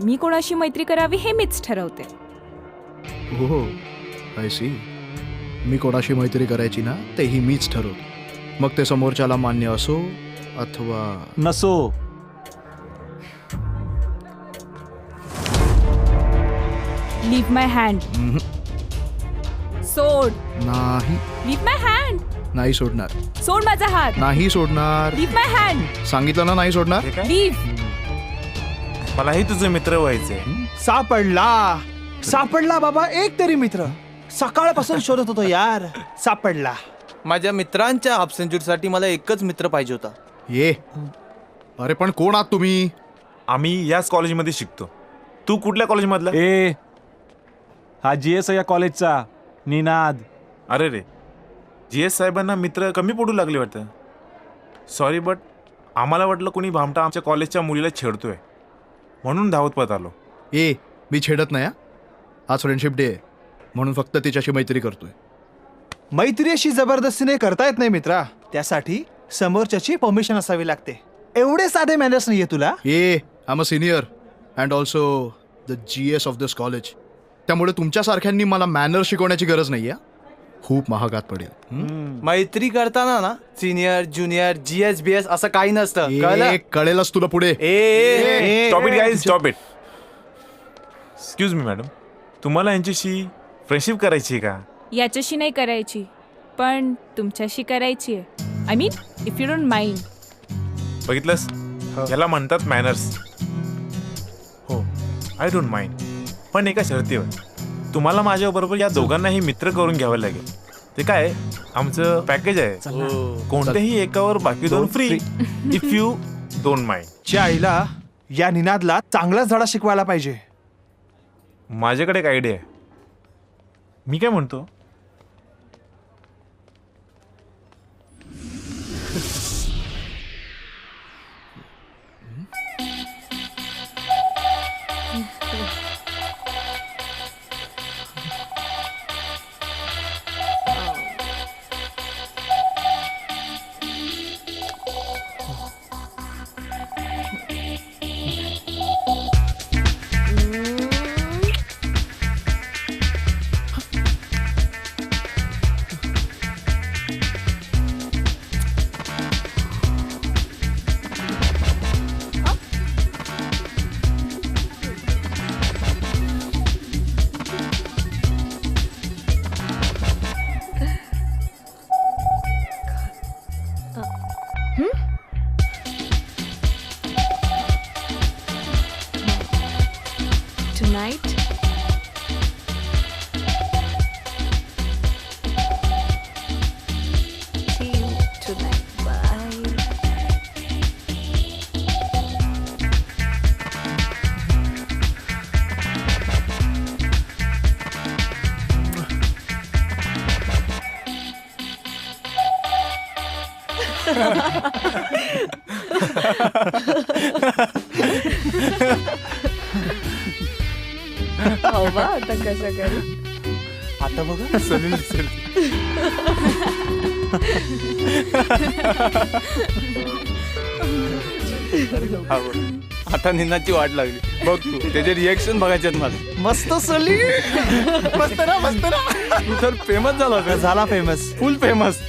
मी कोणाशी मैत्री करावी हे मीच ठरवते. हो, आय सी. मी कोणाशी मैत्री करायची ना, तेही मीच ठरवतो. मग ते समोरच्याला मान्य असो अथवा नसो. लीव माय हँड. सोड. नाही. लीव माय हँड. नाही सोडणार. सोड माझा हात. नाही सोडणार. लीव माय हँड. सांगितलं ना, नाही सोडणार. लीव. मलाही तुझे मित्र व्हायचे. सापडला, सापडला बाबा, एक तरी मित्र. सकाळपासून शोधत होतो यार. सापडला. माझ्या मित्रांच्या हाफ सेंचुरीसाठी मला एकच मित्र पाहिजे होता. ये. अरे पण कोण आहात तुम्ही? आम्ही याच कॉलेजमध्ये शिकतो. तू कुठल्या कॉलेजमधला? ए, हा GS या कॉलेजचा निनाद. अरे रे, GS साहेबांना मित्र कमी पडू लागले वाटतं. सॉरी, बट आम्हाला वाटलं कोणी भामटा आमच्या कॉलेजच्या मुलीला छेडतोय, म्हणून धावत पळत आलो. ए, मी छेडत नाही. आज फ्रेंडशिप डे आहे, म्हणून फक्त तिच्याशी मैत्री करतोय. मैत्री अशी जबरदस्तीने करता येत नाही मित्रा. त्यासाठी समोरच्याची परमिशन असावी लागते. एवढे साधे मॅनर्स नाहीये तुला. ए, I am a senior and also the GS of this college. त्यामुळे तुमच्यासारख्यांनी मला मॅनर शिकवण्याची गरज नाहीये. खूप महागात पडेल. मैत्री करताना ना सिनियर, ज्युनियर, GS BS असं काही नसतं. ए, कळेलच तुला पुढे. Stop it guys, stop it. Excuse me madam, तुम्हाला यांच्याशी फ्रेंडशिप करायची का? याच्याशी नाही करायची, पण तुमच्याशी करायची आहे. I mean, if you don't mind. बघितलंस, याला म्हणतात मॅनर्स. हो, आय डोंट माइंड, पण एका शर्तीवर. तुम्हाला माझ्याबरोबर या दोघांनाही मित्र करून घ्यावं लागेल. ते काय, आमचं पॅकेज आहे. कोणत्याही एकावर बाकी दोन free, if you don't mind. च्या आईला, या निनादला चांगलाच धडा शिकवायला पाहिजे. माझ्याकडे एक आयडिया आहे. मी काय म्हणतो, Tonight. See you tonight. Bye. हवा आता कसं करू. आता बघा सलील सर. आता निनादची वाट लागली. बघ तू त्याचे रिएक्शन बघायचे मला. मस्त सली. मस्त ना, मस्त ना. तू तर फेमस झाला. झाला फेमस, फुल फेमस.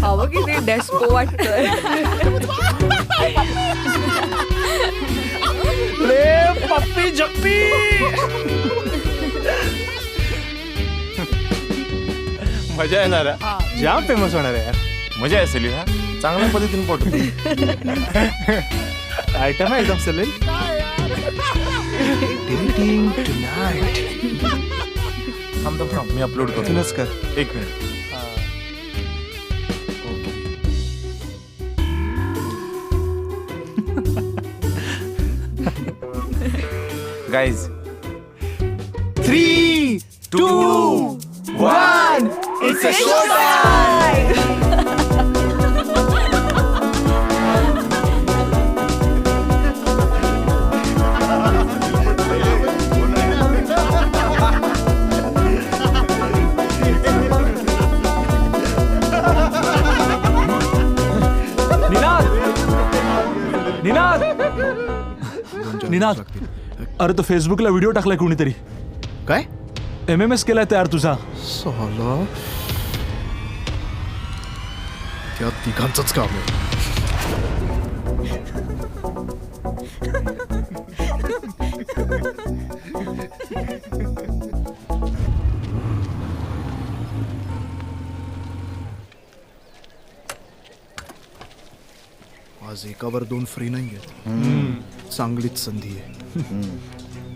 हवं किती डेस्पो वाटतोय. पप्पी जप्पी. मजा येणार आहे. जाम फेमस होणार आहे यार. मजा असेल हा, चांगल्या पद्धतीने पोट. आयटम आहे एकदम सलील. थांब मी अपलोड करतो. तुलाच कर. एक minute. Guys 3, 2, 1. It's a Ninad, अरे तो फेसबुकला व्हिडिओ टाकलाय कोणीतरी. काय? MMS केलाय तयार तुझा. साला त्या तिघांचंच काम आहे. आज एकावर 2 फ्री नाही आहेत. चांगलीच संधी आहे.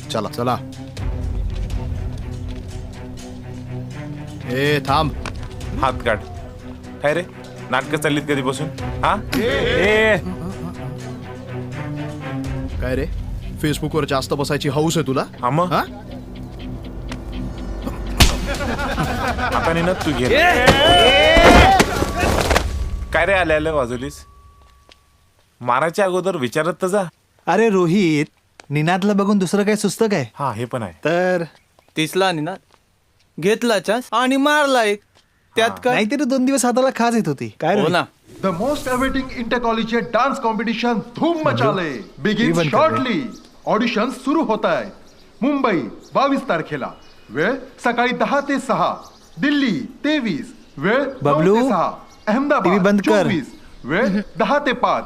चला चला. ए थांब. हात काढ. काय रे, नाटकं चाललीत कधीपासून? हा काय रे, फेसबुकवर जास्त बसायची हौस आहे तुला? हा मग आता ना तू घे. काय रे आल्या वाजवलीस? मारायच्या अगोदर विचारत तर जा. अरे रोहित, निनादला बघून दुसरं काय सुचतं काय? हा हे पण आहे. तर तिसला निनाद घेतला चान्स आणि मारला एक. त्यात काय? नाहीतरी 2 दिवस हाताला खाज येत होती. काय हो ना. The most awaiting inter collegiate dance competition धूम मचाले. बिगिन बंद कर. शॉर्टली. ऑडिशन सुरू होत आहे. मुंबई 22 तारखेला. वेळ सकाळी 10 ते 6. दिल्ली 23. वेळ 9 बबलू, ते 6. TV अहमदाबाद बंद कर. 24. वेळ 10 ते 5.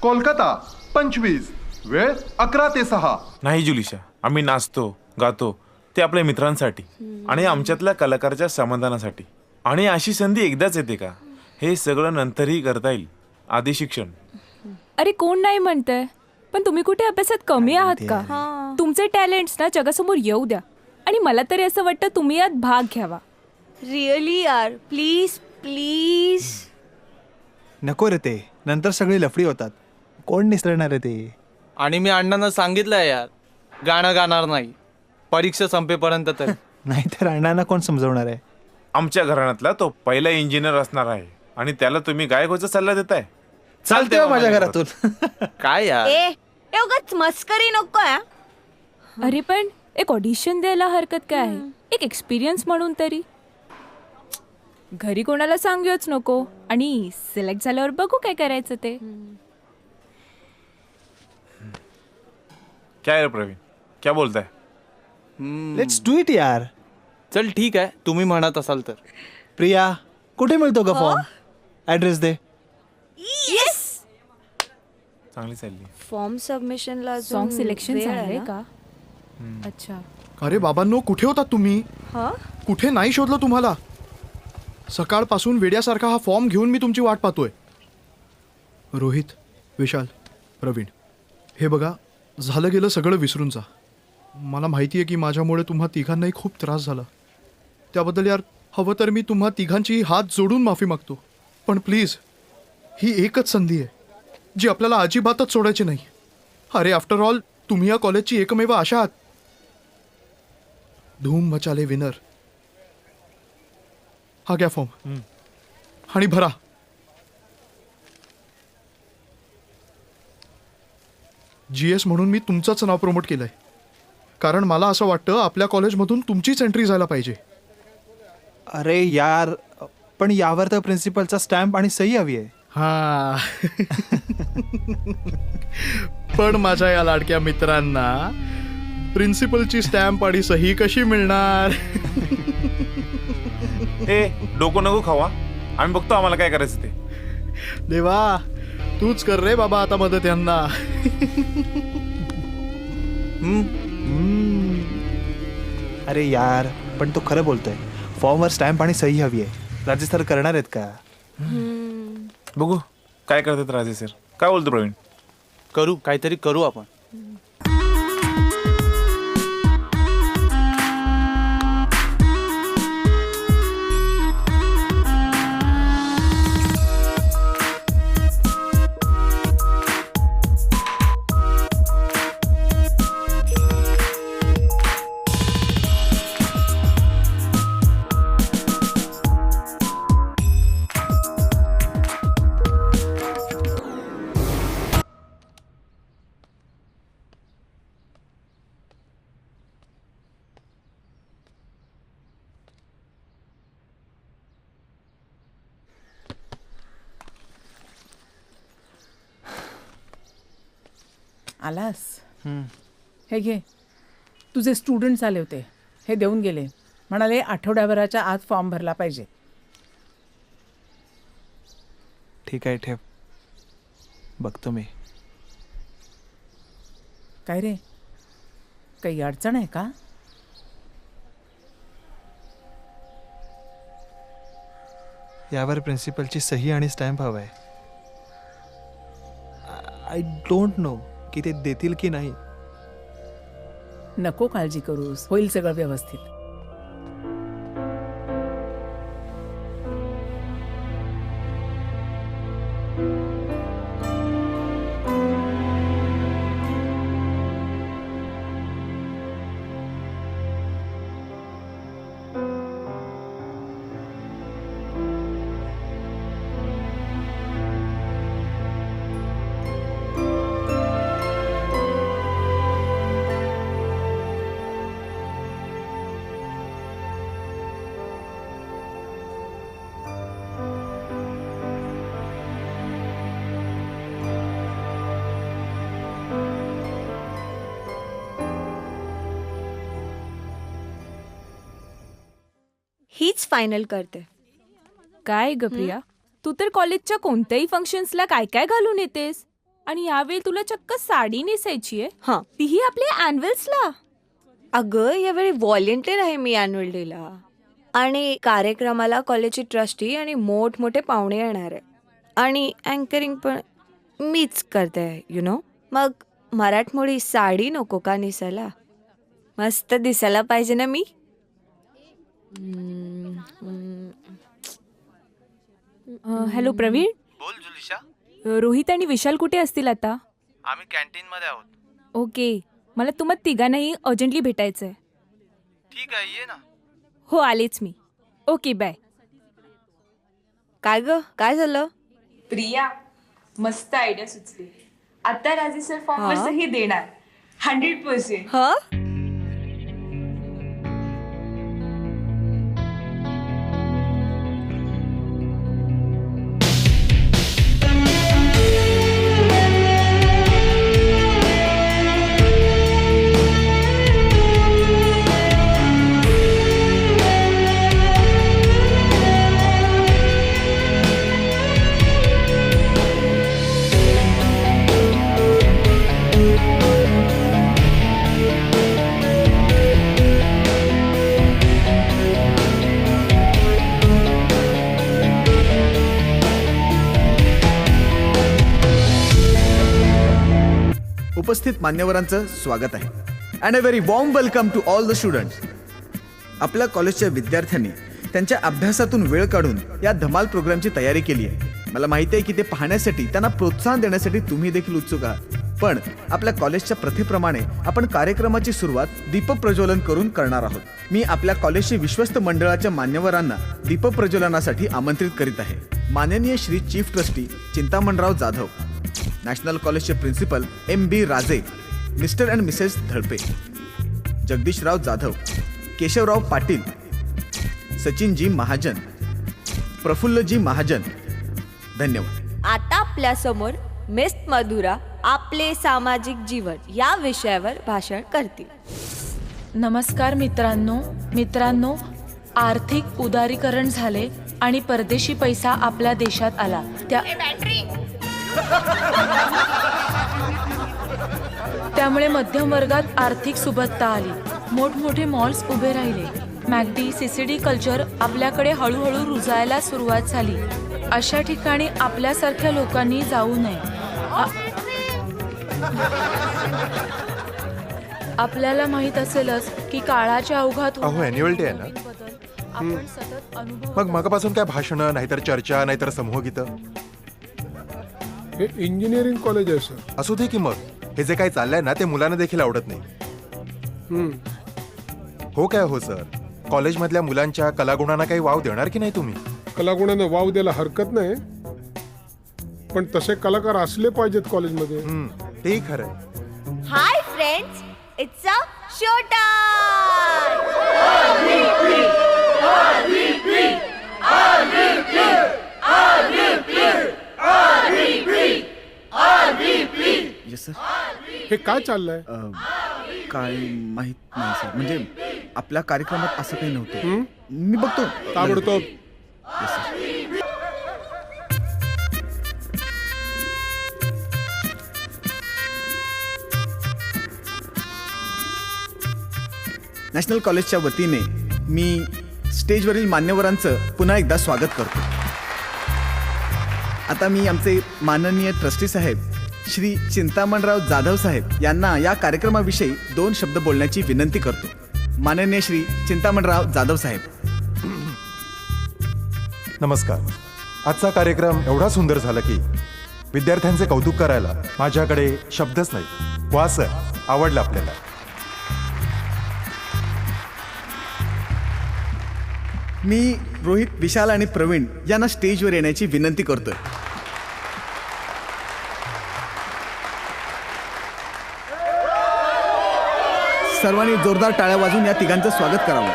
कोलकाता 25. वेळ 11 ते 6. नाही जुलिशा, आम्ही नाचतो गातो ते आपल्या मित्रांसाठी आणि आमच्यातल्या कलाकाराच्या समाधानासाठी. आणि अशी संधी एकदाच येते का? हे सगळं नंतरही करता येईल. आधी शिक्षण. अरे कोण नाही म्हणतंय, पण तुम्ही कुठे अभ्यासात कमी आहात का? तुमचे टॅलेंट्स ना जगासमोर येऊ द्या. आणि मला तरी असं वाटतं तुम्ही यात भाग घ्यावा. रिअली यार, प्लीज प्लीज. नको रे, ते नंतर सगळी लफडी होतात. कोण निसरणार आहे ते? आणि मी अण्णांना सांगितलंय यार, गाणं गाणार नाही परीक्षा संपेपर्यंत. तर नाहीतर अण्णांना कोण समजवणार आहे? आमच्या घराण्यातला तो पहिला इंजिनियर असणार आहे आणि त्याला तुम्ही गायकोचा सल्ला देताय? चालते माझ्या घरातून. काय यार, उगाच मस्करी नको. अरे पण एक ऑडिशन द्यायला हरकत काय आहे? एक एक्सपिरियन्स म्हणून तरी. घरी कोणाला सांगूच नको आणि सिलेक्ट झाल्यावर बघू काय करायचं ते. काय रे प्रवीण, क्या बोलताय? लेट्स डू इट यार. चल ठीक आहे, तुम्ही म्हणत असाल तर. प्रिया, कुठे मिळतो का फॉर्म? ऍड्रेस दे. येस. चांगली चालली. फॉर्म सबमिशनला सॉन्ग सिलेक्शन आहे का? अच्छा. अरे बाबांनो, कुठे होतात तुम्ही? कुठे नाही शोधलं तुम्हाला? सकाळपासून वेड्यासारखा हा फॉर्म घेऊन मी तुमची वाट पाहतोय. रोहित, विशाल, प्रवीण, हे बघा, झालं गेलं सगळं विसरून जा. मला माहिती आहे की माझ्यामुळे तुम्हा तिघांनाही खूप त्रास झाला. त्याबद्दल यार, हवं तर मी तुम्हा तिघांची हात जोडून माफी मागतो. पण प्लीज, ही एकच संधी आहे जी आपल्याला अजिबातच सोडायची नाही. अरे आफ्टर ऑल, तुम्ही या कॉलेजची एकमेव आशा आहात. धूम मचाले विनर. हा घ्या फॉर्म आणि भरा. GS म्हणून मी तुमचंच नाव प्रमोट केलंय, कारण मला असं वाटतं आपल्या कॉलेजमधून तुमचीच एंट्री जायला पाहिजे. अरे यार, पण यावर तर प्रिन्सिपलचा स्टॅम्प आणि सही हवी आहे. हा. पण माझ्या या लाडक्या मित्रांना प्रिन्सिपलची स्टॅम्प आणि सही कशी मिळणार? ए डोकं नको खावा, आम्ही बघतो आम्हाला काय करायचं ते. देवा तूच कर रे बाबा आता मदत यांना. अरे यार पण तो खरं बोलतोय. फॉर्मवर स्टॅम्प आणि सही हवी आहे. राजेश सर करणार आहेत का? बघू काय करतात राजे सर. काय बोलतो प्रवीण? करू, काहीतरी करू आपण. आलास? हे घे, तुझे स्टुडंट्स आले होते, हे देऊन गेले. म्हणाले आठवड्याभराच्या आत फॉर्म भरला पाहिजे. ठीक आहे ठेव, बघतो मी. काय रे, काही अडचण आहे का? यावर प्रिन्सिपलची सही आणि स्टॅम्प हवा आहे. आय डोंट नो की ते देतील की नाही. नको काळजी करूस, होईल सगळं व्यवस्थित. हीच फायनल करते. काय ग प्रिया, तू तर कॉलेजच्या कोणत्याही फंक्शन्सला काय काय घालून येतेस, आणि यावेळी तुला चक्क साडी नेसायची आहे. हा, तीही आपल्या अॅन्युअल्सला. अगं यावेळी व्हॉलेंटियर आहे मी अॅन्युअल डेला, आणि कार्यक्रमाला कॉलेजची ट्रस्टी आणि मोठमोठे पाहुणे येणार आहे, आणि अँकरिंग पण मीच करते यु नो. मग मराठमोळी साडी नको का नेसायला? मस्त दिसायला पाहिजे ना मी. हॅलो प्रवीण. बोल जुलिशा. रोहित आणि विशाल कुठे असतील आता? आम्ही कॅन्टीन मध्ये आहोत. ओके, मला तुम्हाला तिघांनाही अर्जंटली भेटायचंय. ठीक आहे, ये ना. हो आलेच मी. Okay bye. काय ग, काय झालं? प्रिया, मस्त आयडिया सुचली. आता राजे सर फॉर्मवर सही देणार 100%. हा, उपस्थित मान्यवरांचं स्वागत आहे. And a very warm welcome to all the students. आपल्या कॉलेजच्या विद्यार्थ्यांनी त्यांच्या अभ्यासातून वेळ काढून या धमाल प्रोग्रामची तयारी केली आहे. मला माहिती आहे की ते पाहण्यासाठी, त्यांना प्रोत्साहन देण्यासाठी तुम्ही देखील उत्सुक आहात. पण आपल्या कॉलेजच्या प्रथेप्रमाणे आपण कार्यक्रमाची सुरुवात दीपप्रज्वलन करून करणार आहोत. मी आपल्या कॉलेजच्या विश्वस्त मंडळाच्या मान्यवरांना दीपप्रज्वलनासाठी आमंत्रित करीत आहे. माननीय Shri chief trustee Chintamanrao Jadhav, national कॉलेजचे principal MB Raje, Mr and Mrs Dhalpe, Jagdishrao Jadhav, Keshavrao Patil, Sachinji Mahajan, Prafullaji Mahajan. धन्यवाद. आता आपल्या समोर मिस मधुरा आपले सामाजिक जीवन या विषयावर भाषण करतील. नमस्कार मित्रांनो. आर्थिक उदारीकरण झाले आणि परदेशी पैसा आपल्या देशात आला. त्यामुळे मध्यम वर्गात आर्थिक सुबत्ता आली. मोठमोठे मॉल्स उभे राहिले. मॅगडी सीसीडी कल्चर आपल्याकडे हळूहळू रुजायला सुरुवात झाली. अशा ठिकाणी आपल्यासारख्या लोकांनी जाऊ नये. आपल्याला माहित असेलच की काळाच्या ओघात अहो अॅन्युअल डे आहे ना, आपण सतत अनुभव मग मगापासून काय भाषणं, नाहीतर चर्चा, नाहीतर समूहगीतं. हे इंजिनिअरिंग कॉलेज आहे सर. असू दे की मग. हे जे काही चाललंय ना ते मुलांना देखील आवडत नाही. हो काय हो सर, कॉलेजमधल्या मुलांच्या कलागुणांना काही वाव देणार की नाही तुम्ही? कलागुणांना वाव द्यायला हरकत नाही, पण तसे कलाकार असले पाहिजेत कॉलेजमध्ये. तेही खरं. Hi friends, it's a show हे काय चाललंय? काय माहित नाही सर, म्हणजे आपल्या कार्यक्रमात असं काही नव्हतं. मी बघतो. ताबडतोब. नॅशनल कॉलेजच्या वतीने मी स्टेजवरील मान्यवरांचं पुन्हा एकदा स्वागत करतो. आता मी आमचे माननीय ट्रस्टी साहेब श्री चिंतामणराव जाधव साहेब यांना या कार्यक्रमाविषयी 2 शब्द बोलण्याची विनंती करतो. माननीय श्री चिंतामणराव जाधव साहेब. नमस्कार. आजचा कार्यक्रम एवढा सुंदर झाला की विद्यार्थ्यांचे कौतुक करायला माझ्याकडे शब्दच नाही. वा सर, आवडलं आपल्याला. मी रोहित, विशाल आणि प्रवीण यांना स्टेजवर येण्याची विनंती करतो. सर्वांनी जोरदार टाळ्या वाजवून या तिघांचं स्वागत करावं.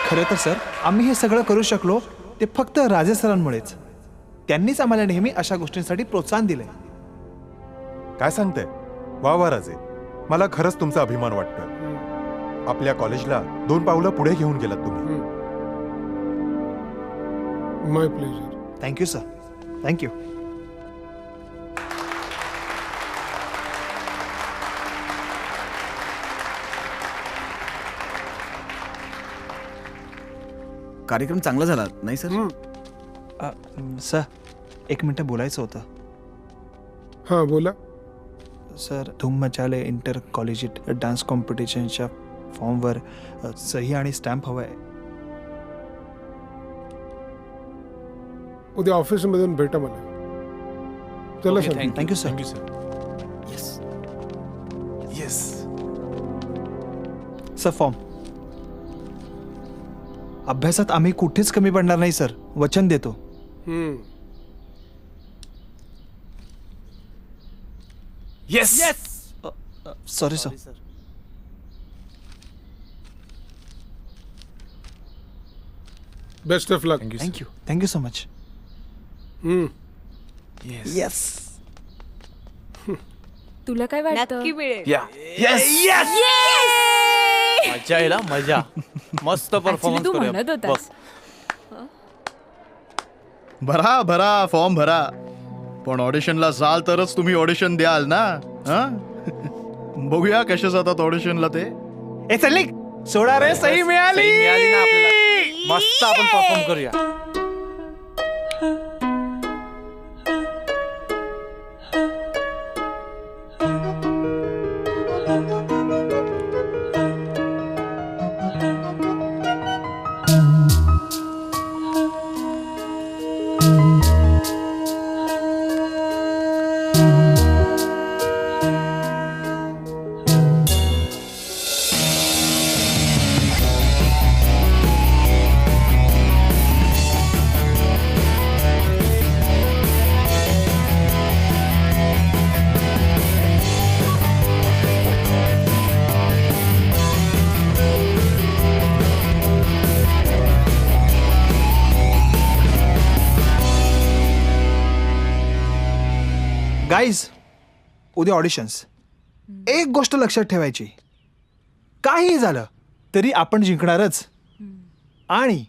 खरं तर सर, आम्ही हे सगळं करू शकलो ते फक्त राजे सरांमुळेच. त्यांनीच आम्हाला नेहमी अशा गोष्टींसाठी प्रोत्साहन दिलंय. काय सांगताय? वा वा राजे, मला खरंच तुमचा अभिमान वाटतोय. आपल्या कॉलेजला 2 पावलं पुढे घेऊन गेलात तुम्ही. माय प्लेजर. Thank you sir, thank you. कार्यक्रम चांगला झाला नाही सर? सर, 1 मिनिट बोलायचं होतं. हां बोला. सर, धूम मचाले इंटर कॉलेजिएट डान्स कॉम्पिटिशनच्या फॉर्मवर सही आणि स्टॅम्प हवा आहे. उद्या ऑफिसमधून भेटा मला. चला sir. Thank you sir. Thank you sir. Yes. Sir, form. अभ्यासात आम्ही कुठेच कमी पडणार नाही सर, वचन देतो. Yes. Sorry sir. Best of luck. Thank you. Thank you so much. Yes. तुला काय वाटतं? नक्की मिळेल. मजा येईल हा, मजा. मस्त परफॉर्मन्स तू म्हणत होतास. भरा भरा फॉर्म भरा, पण ऑडिशनला जाल तरच तुम्ही ऑडिशन द्याल ना. बघूया कसे जातात ऑडिशनला ते. ए चल, सोडा रे, सही मिळाली. मिळाली ना आपल्याला. मस्त आपण परफॉर्म करूया. गाईज, उद्या ऑडिशन्स. एक गोष्ट लक्षात ठेवायची, काही झालं तरी आपण जिंकणारच. आणि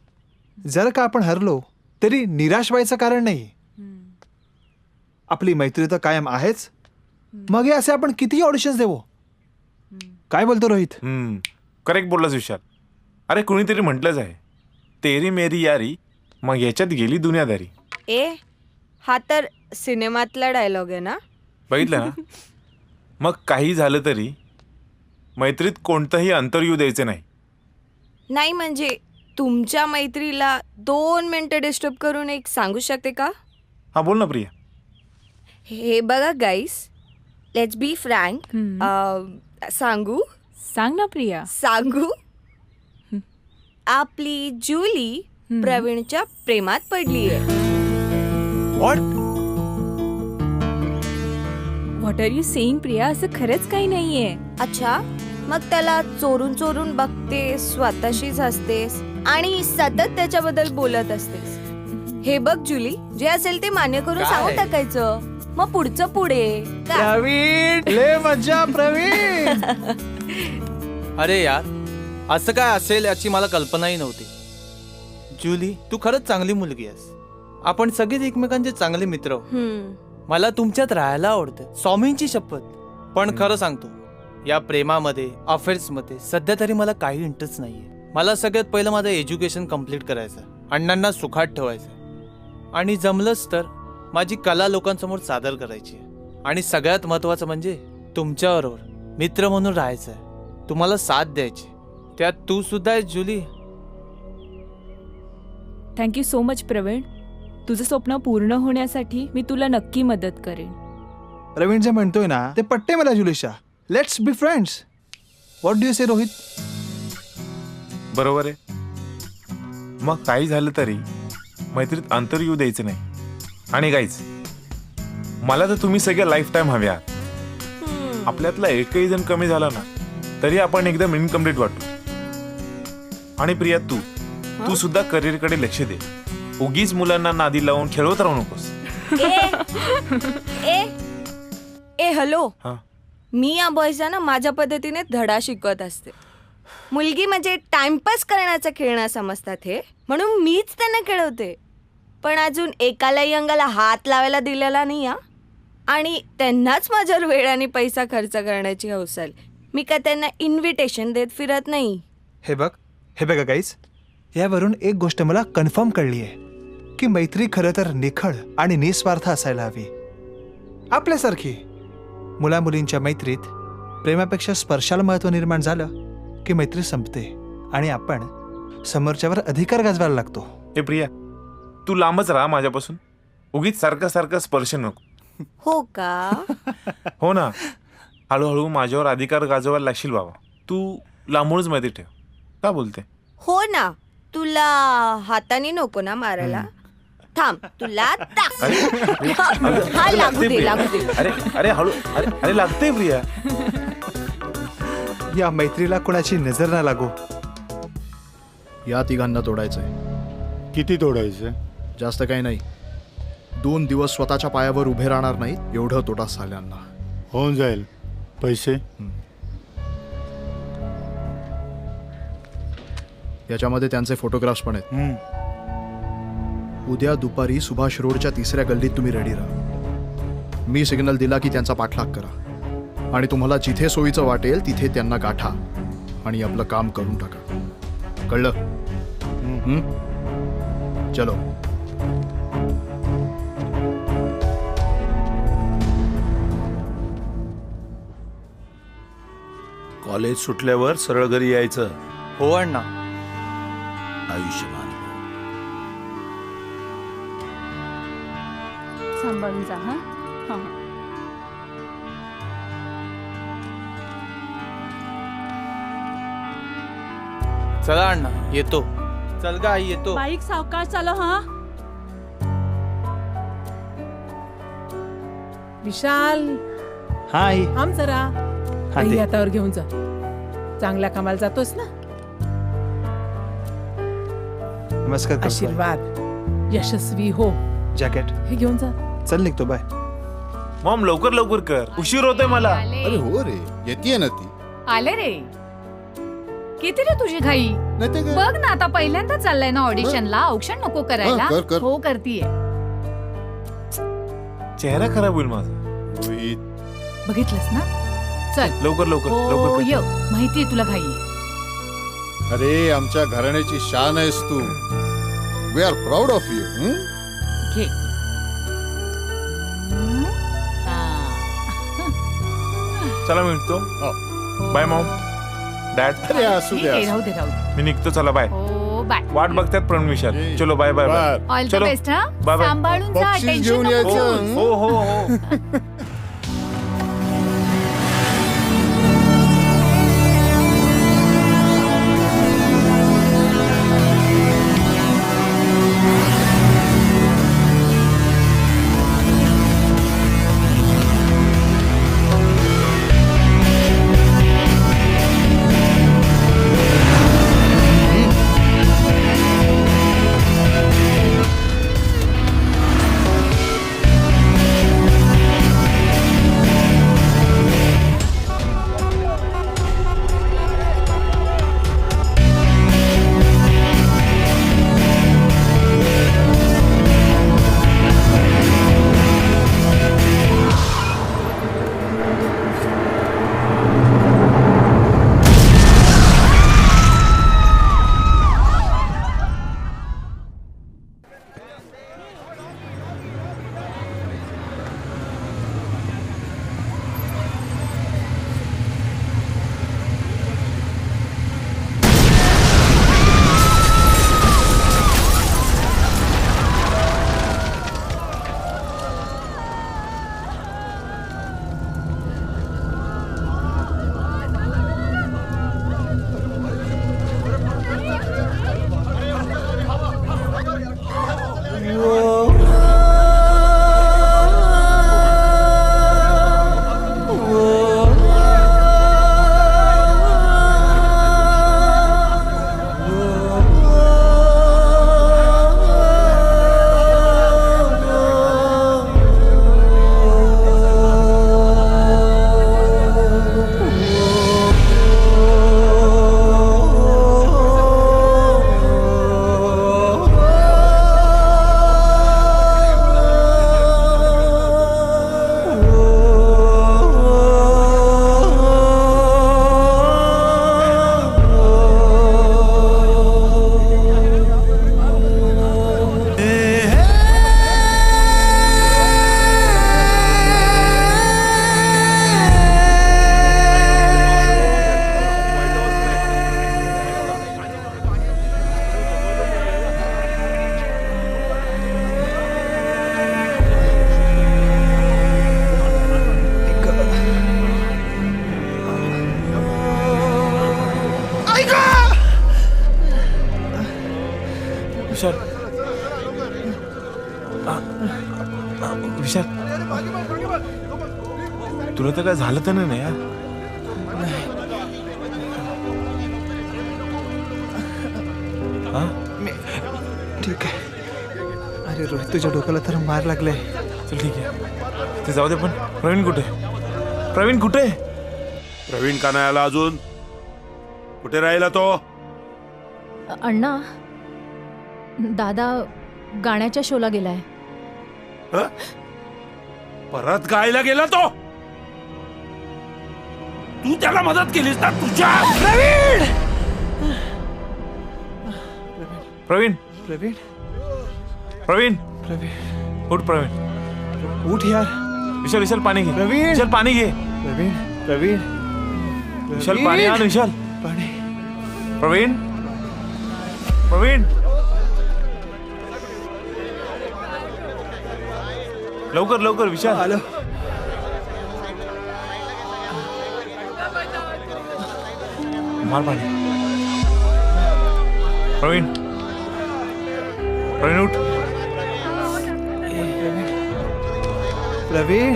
जर का आपण हरलो तरी निराश व्हायचं कारण नाही. आपली मैत्री तर कायम आहेच. मग हे असे आपण किती ऑडिशन्स देऊ. काय बोलतो रोहित? करेक्ट बोललास विशाल. अरे कुणीतरी म्हटलंच आहे, तेरी मेरी यारी, मग याच्यात गेली दुनियादारी. हा तर सिनेमातला डायलॉग आहे ना. बघितलं ना. मग काही झालं तरी मैत्रीत कोणतंही अंतर येऊ द्यायचं नाही. नाही म्हणजे तुमच्या मैत्रीला 2 मिनिटं डिस्टर्ब करून एक सांगू शकते का? हा बोल ना प्रिया. हे बघा गाईस, लेट्स बी फ्रँक. सांगू? सांग ना प्रिया. सांगू? आपली जुली प्रवीणच्या प्रेमात पडली आहे. What are you saying Priya? असं खरंच काही नाहीये. अच्छा, मग त्याला चोरून चोरून बघते, स्वतःशीच हसतेस आणि सतत त्याच्याबद्दल बोलत असतेस. हे बघ जुली, जे असेल ते मान्य करून सांगून टाकायचं. मग पुढचं पुढे. प्रवीण, लय मज्जा प्रवीण. अरे यार, असं काय असेल याची मला कल्पनाही नव्हती. जुली, तू खरंच चांगली मुलगी आहेस. आपण सगळेच एकमेकांचे चांगले मित्र आहोत. मला तुमच्यात राहायला आवडतं, स्वामींची शपथ. पण खरं सांगतो, या प्रेमामध्ये, अफेअर्समध्ये सध्या तरी मला काही इंटरेस्ट नाहीये. मला सगळ्यात पहिलं माझं एज्युकेशन कम्प्लीट करायचं, अण्णांना सुखात ठेवायचं आणि जमलंच तर माझी कला लोकांसमोर सादर करायची. आणि सगळ्यात महत्त्वाचं म्हणजे तुमच्याबरोबर मित्र म्हणून राहायचं आहे, तुम्हाला साथ द्यायची. त्यात तू सुद्धा आहेस Julie. Thank you so much Praveen. तुझं स्वप्न पूर्ण होण्यासाठी मी तुला नक्की मदत करेन. प्रवीण जे म्हणतोय ना ते पट्टे मला जुलिशा. Let's be friends. What do you say Rohit? बरोबर आहे. मग काही झालं तरी मैत्रीत अंतर येऊ द्यायचं नाही. आणि गाईज, मला तर तुम्ही सगळे लाईफ टाईम हवे आहात. आपल्यातला एकही जण कमी झाला ना तरी आपण एकदम इनकम्प्लीट वाटतो. आणि प्रिया, तू सुद्धा करिअरकडे लक्ष दे. उगीच मुलांना नादी लावून खेळवत राहू नकोस. हॅलो, मी या बॉयजना माझ्या पद्धतीने धडा शिकवत असते. मुलगी म्हणजे टाइमपास करण्याचा खेळणं समजतात हे, म्हणून मीच त्यांना खेळवते. पण अजून एकालाही अंगाला हात लावायला दिलेला नाही हा. आणि त्यांनाच माझ्यावर वेळ आणि पैसा खर्च करण्याची हौस आली. मी का त्यांना इन्व्हिटेशन देत फिरत नाही. हे बघा गाईज, यावरून एक गोष्ट मला कन्फर्म कळली आहे की मैत्री खरं तर निखळ आणि निस्वार्थ असायला हवी. आपल्यासारखी मुलामुलींच्या मैत्रीत प्रेमापेक्षा स्पर्शाला महत्त्व निर्माण झालं की मैत्री संपते आणि आपण समोरच्यावर अधिकार गाजवायला लागतो. ए प्रिया, तू लांबच राहा माझ्यापासून. उगीच सारखा स्पर्श नको. हो का? हो ना. हळूहळू माझ्यावर अधिकार गाजवायला लागशील बाबा. तू लांबूनच मैत्री ठेव. का बोलते? हो ना. तुला हाताने नको ना मारायला. थांब, तुला हा लागू दे. अरे हळू. अरे लागते प्रिया. या मैत्रीला कोणाची नजर ना लागू. या तिघांना तोडायचंय. किती तोडायचं? जास्त काही नाही. 2 दिवस स्वतःच्या पायावर उभे राहणार नाही एवढं तोडा साल्यांना. होऊन जाईल. पैसे? याच्यामध्ये त्यांचे फोटोग्राफ्स पण आहेत. उद्या दुपारी सुभाष रोडच्या 3ऱ्या गल्लीत तुम्ही रेडी राहा. मी सिग्नल दिला की त्यांचा पाठलाग करा आणि तुम्हाला जिथे सोयीचं वाटेल तिथे त्यांना गाठा आणि आपलं काम करून टाका. कळलं? चलो. कॉलेज सुटल्यावर सरळ घरी यायचं. हो अण्णा. आयुष्यमान. सांभाळून जा. हा. चला अण्णा, येतो. चल गा आई, येतो. बाईक सावकाश चालव. हा. विशाल, हाय. थांब जरा. काही हातावर घेऊन जा. चांगल्या कामाला जातोस ना. नमस्कार. आशीर्वाद. यशस्वी हो. जॅकेट हे घेऊन जा. चल निघतो. बाय. मॉम, लवकर कर. उशीर होतोय मला. अरे हो रे, येते ना ती. आले रे. किती रे तुझी घाई? बघ ना, आता पहिल्यांदा चाललंय ना ऑडिशनला. औक्षण नको करायला. कर, कर. हो, करतीये. चेहरा खराब होईल माझा. बघितलंस ना? चल लवकर लवकर हो लवकर ये. माहितीये तुला घाई आहे. अरे आमच्या घराण्याची शान आहेस तू. We are proud of you. घे. चला मी निघतो. Bye mom dad. अरे असू ठीक आहे, राहू दे राहू दे. मी निघतो. चला बाय. हो बाय. वाट बघतात प्रणव विशाल. चलो bye bye bye. All the चलो बेस्ट हा. Bye bye. सांभाळून जा. बक्षीस टेन्शन घेऊन नको यायचं. घेऊस. हो हो हो. विशाल विशाल तुला तर काय झालं तर नाही यार? हा? ठीक आहे. अरे रोहित, तुझ्या डोक्याला तर मार लागलाय. चल ठीक आहे, ते जाऊ दे. पण प्रवीण कुठे? प्रवीण कुठे? प्रवीण का नाही आला अजून? कुठे राहिला तो? अण्णा, दादा गाण्याच्या शोला गेलाय. परत गायला गेला तो? तू त्याला मदत केलीस ना तुझ्या? प्रवीण प्रवीण प्रवीण प्रवीण प्रवीण उठ. प्रवीण उठ यार. विशाल विशाल पाणी घे. प्रवीण विशाल पाणी घे. प्रवीण प्रवीण विशाल पाणी आण. विशाल पाणी. प्रवीण प्रवीण लवकर लवकर. विशाल आलो. मार पाणी. प्रवीण प्रवीण उठ. प्रवीण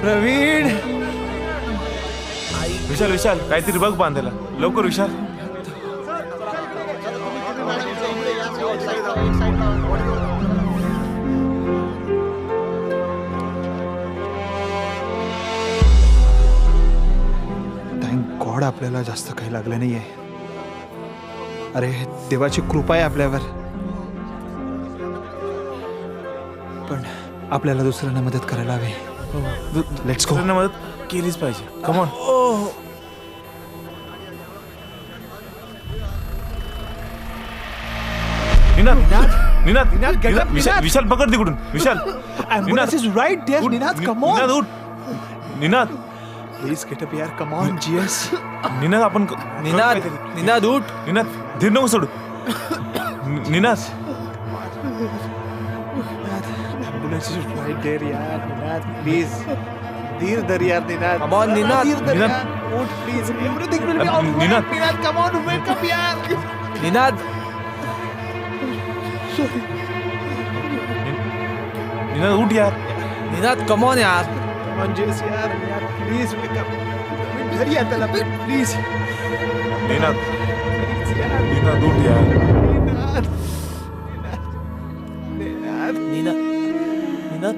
प्रवीण. विशाल विशाल काहीतरी बघ बांधायला. लवकर विशाल. गॉड आपल्याला जास्त काही लागलं नाहीये. अरे देवाची कृपा आहे आपल्यावर, पण आपल्याला दुसऱ्यांना मदत करायला हवी. Let's go. दुसऱ्यांना मदत केलीच पाहिजे. कमॉन. निनाद, विशाल पकड तिकडून. विशाल, Ambulance is right there, Ninad, come on. Ninad उठ. निनाद, प्लीज गेट अप यार, कम ऑन जीएस. निनाद आपण निनाद उठ. निनाद धीर नको सोडू. Ninad, Ambulance is right there यार, Ninad, please. धीर धर यार निनाद. Come on, Ninad. धीर धर निनाद. यार. उठ please. Everything will be all right. Ninad. Ninad, come on, wake up यार. निनाद. निनाद उठ यार. निनाद कम ऑन यार. Come on, Jess यार, प्लीज wake up. धर यार त्याला प्लीज. निनाद, निनाद उठ यार. निनाद. निनाद. निनाद.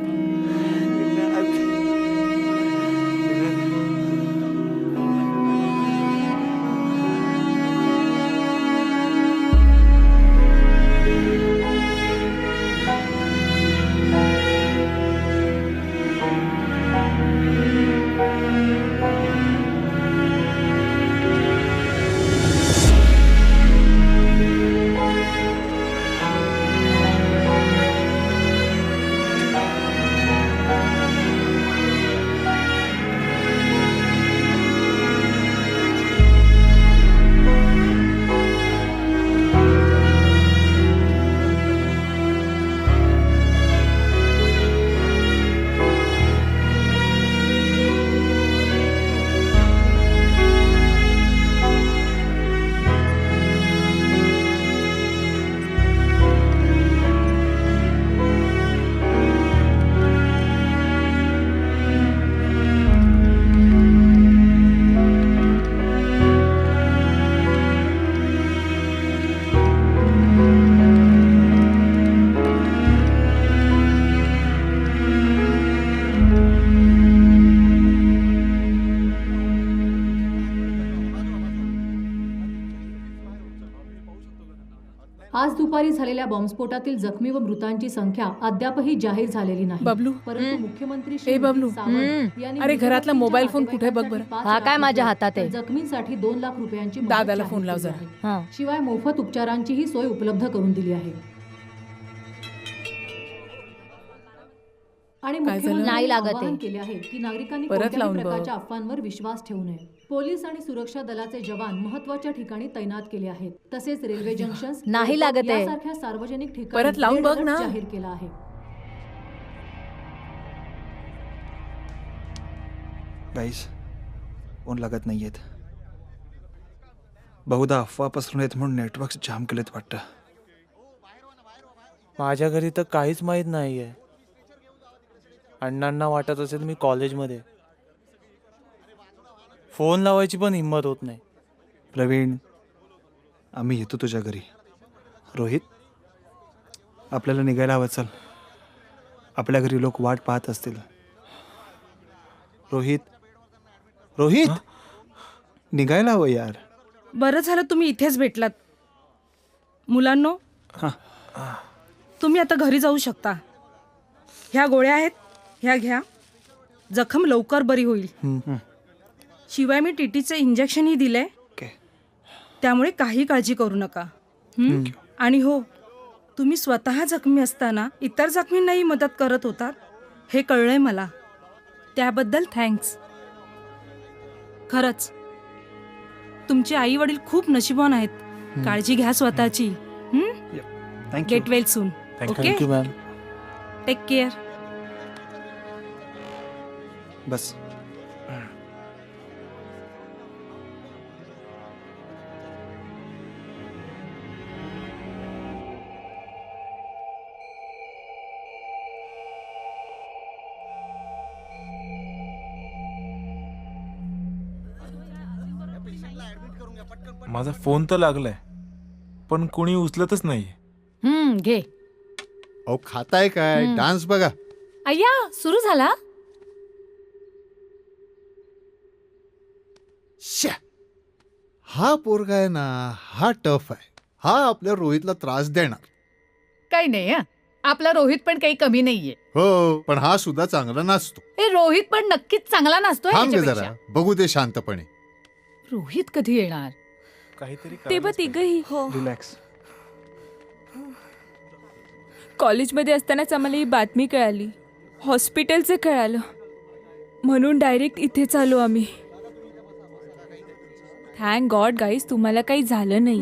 आज दुपारी झालेल्या बॉम्बस्फोटातील जखमी व मृतांची संख्या अद्यापही जाहीर झालेली नाही. बबलू, परंतु मुख्यमंत्री श्री ए बबलू, सावंत यांनी अरे घरातला मोबाईल फोन कुठे बघ बरं. हा काय माझ्या हातात आहे. जखमींसाठी 2 लाख रुपयांची मदत दादाला जाहीर फोन लाव केली जरा. आहे. शिवाय मोफत उपचारांचीही सोय उपलब्ध करून दिली आहे. आणि नाही लागत आहे. आवाहन केले आहे की नागरिकांनी परत कोणत्याही लावून बघ. प्रकारच्या अफवांवर विश्वास ठेवू नये. पोलीस आणि सुरक्षा दलाचे जवान महत्त्वाच्या ठिकाणी तैनात केले आहेत. तसेच रेल्वे जंक्शन नाही लागत आहे. यासारख्या सार्वजनिक ठिकाणी परत लावून रेड बघ अलर्ट ना. जाहीर केला आहे. गाईस, फोन लागत नाहीयेत. बहुधा अफवा पसरवण्यात म्हणून नेटवर्क जाम केलेत वाटतं. माझ्या घरी तर काहीच माहीत नाहीये. अण्णांना वाटत असेल मी कॉलेजमध्ये. फोन लावायची पण हिंमत होत नाही. प्रवीण, आम्ही येतो तुझ्या घरी. रोहित, आपल्याला निघायला हवं. चल, आपल्या घरी लोक वाट पाहत असतील. रोहित, रोहित, निघायला हवं यार. बरं झालं तुम्ही इथेच भेटलात. मुलांनो, तुम्ही आता घरी जाऊ शकता. ह्या गोळ्या आहेत, ह्या घ्या. जखम लवकर बरी होईल. शिवाय मी टीटीचे इंजेक्शनही दिले, त्यामुळे काही काळजी करू नका. आणि हो, तुम्ही स्वतः जखमी असताना इतर जखमींनाही मदत करत होतात हे कळलंय मला. त्याबद्दल थँक्स. खरंच तुमचे आई वडील खूप नशिबवान आहेत. काळजी घ्या स्वतःची. Get well soon. Okay, take care. बस. माझा फोन तर लागलाय, पण कोणी उचलतच नाही. घे. अहो, खाताय काय? डान्स बघा. अय्या, सुरू झाला. हा पोरगा आहे ना, हा टफ आहे. हा आपल्या रोहितला त्रास देणार. काही नाही हं. आपला रोहित पण काही कमी नाहीये. हो, पण हा सुद्धा चांगला नसतो. हे रोहित पण नक्कीच चांगला नसतोय थांब गे ह्याच्यापेक्षा. जरा, बघू दे शांतपणे. रोहित कधी येणार? काहीतरी ते बघ तिघही. रिलॅक्स. कॉलेजमध्ये असतानाच आम्हाला ही बातमी कळाली. हॉस्पिटलचं कळालं, म्हणून डायरेक्ट इथेच आलो आम्ही. थँक गॉड गाईज, तुम्हाला काही झालं नाही.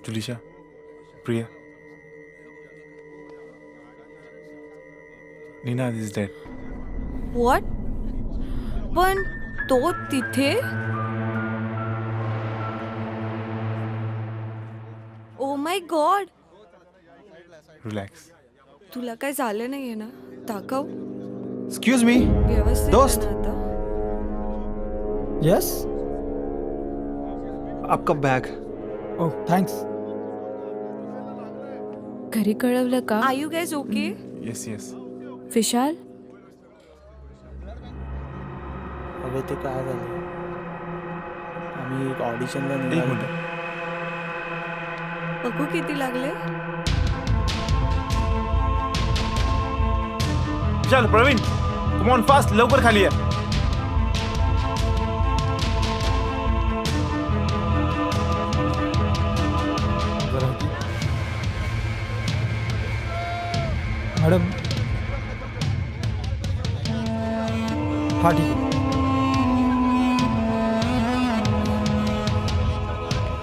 जुलिशा, Priya, Neena is dead. What? पण तो तिथे? Oh my god. रिलॅक्स. तुला काय झालं नाहीये ना? दाखव. Excuse me. व्यवस्थित दोस्त. आहे ना आता? यस. आपका बॅग. ओह थँक्स. घरी कळवलं का? Are you guys okay? Yes yes. Vishal, अगं ते काय झालं, आम्ही एक ऑडिशनला एक निघालो. मिनिट. बघू किती लागले. चल प्रवीण, कम ऑन फास्ट, लवकर खाली आहे. मॅडम. हा ठीक आहे.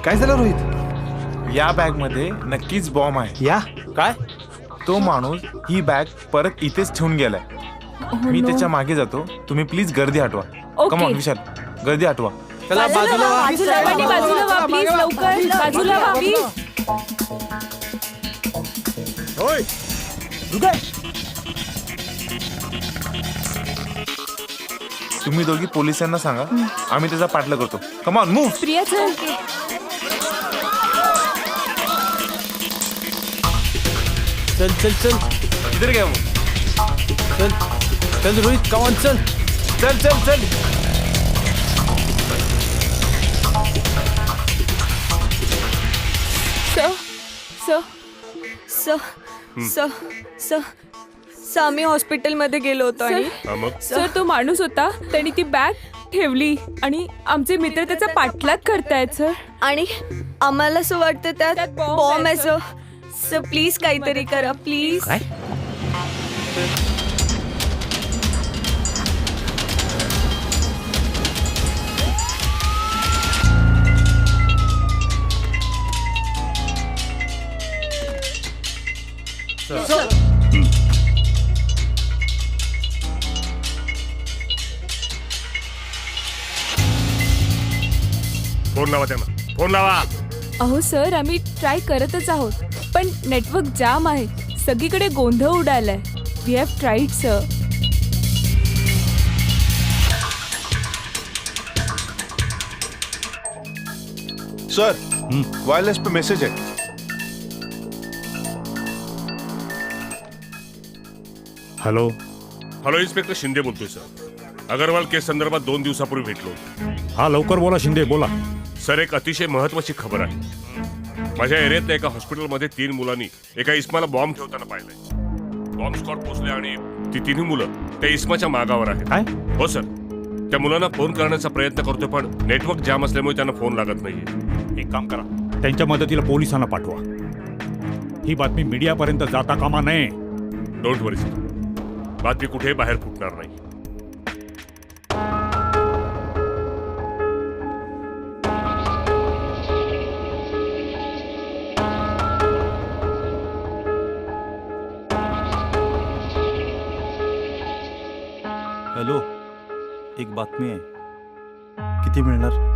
काय झालं रोहित? या बॅग मध्ये नक्कीच बॉम्ब आहे. या काय? तो माणूस ही बॅग परत इथेच ठेवून गेलाय. मी त्याच्या मागे जातो, तुम्ही प्लीज गर्दी हटवा. Okay. कम ऑन विशाल, गर्दी हटवा. चला बाजूला व्हा. बाजूला व्हा, बाजूला व्हा, प्लीज लवकर बाजूला व्हा, प्लीज. होय. तुम्ही दोघी पोलिसांना सांगा, आम्ही त्याचा पाठला करतो. Come on move. प्रिया चल. चल चल चल इधर क्या वो? चल चल रोहित, कम ऑन, चल चल चल चल. आम्ही हॉस्पिटलमध्ये गेलो होतो आणि सर, तो माणूस होता, त्यांनी ती बॅग ठेवली आणि आमचे मित्र त्याचा पाठलाग करतायत सर. आणि आम्हाला असं वाटतं त्यात बॉम्ब आहे सर. सर प्लीज काहीतरी करा प्लीज. फोन लावा त्यांना, फोन लावा. अहो सर, आम्ही ट्राय करतच आहोत, पण नेटवर्क जाम आहे. सगळीकडे गोंधळ उडालाय. We have tried sir. Sir, wireless पे मैसेज है. हॅलो हॅलो, इन्स्पेक्टर शिंदे बोलतोय सर. अगरवाल केस संदर्भात 2 दिवसापूर्वी भेटलो. हा लवकर बोला शिंदे, बोला. सर, एक अतिशय महत्वाची खबर आहे. माझ्या एरियातल्या एका हॉस्पिटलमध्ये 3 मुलांनी एका इस्माला बॉम्ब ठेवताना पाहिलंय. बॉम्ब स्क्वॉड पोहोचले आणि ती 3 मुलं त्या इस्माच्या मागावर आहेत. काय? हो सर, त्या मुलांना फोन करण्याचा प्रयत्न करतोय, पण नेटवर्क जाम असल्यामुळे त्यांना फोन लागत नाहीये. एक काम करा, त्यांच्या मदतीला पोलिसांना पाठवा. ही बातमी मीडियापर्यंत जाता कामा नये. डोंट वरी सर, बातमी कुठेही बाहेर फुटणार नाही. हॅलो, एक बातमी आहे. किती मिळणार?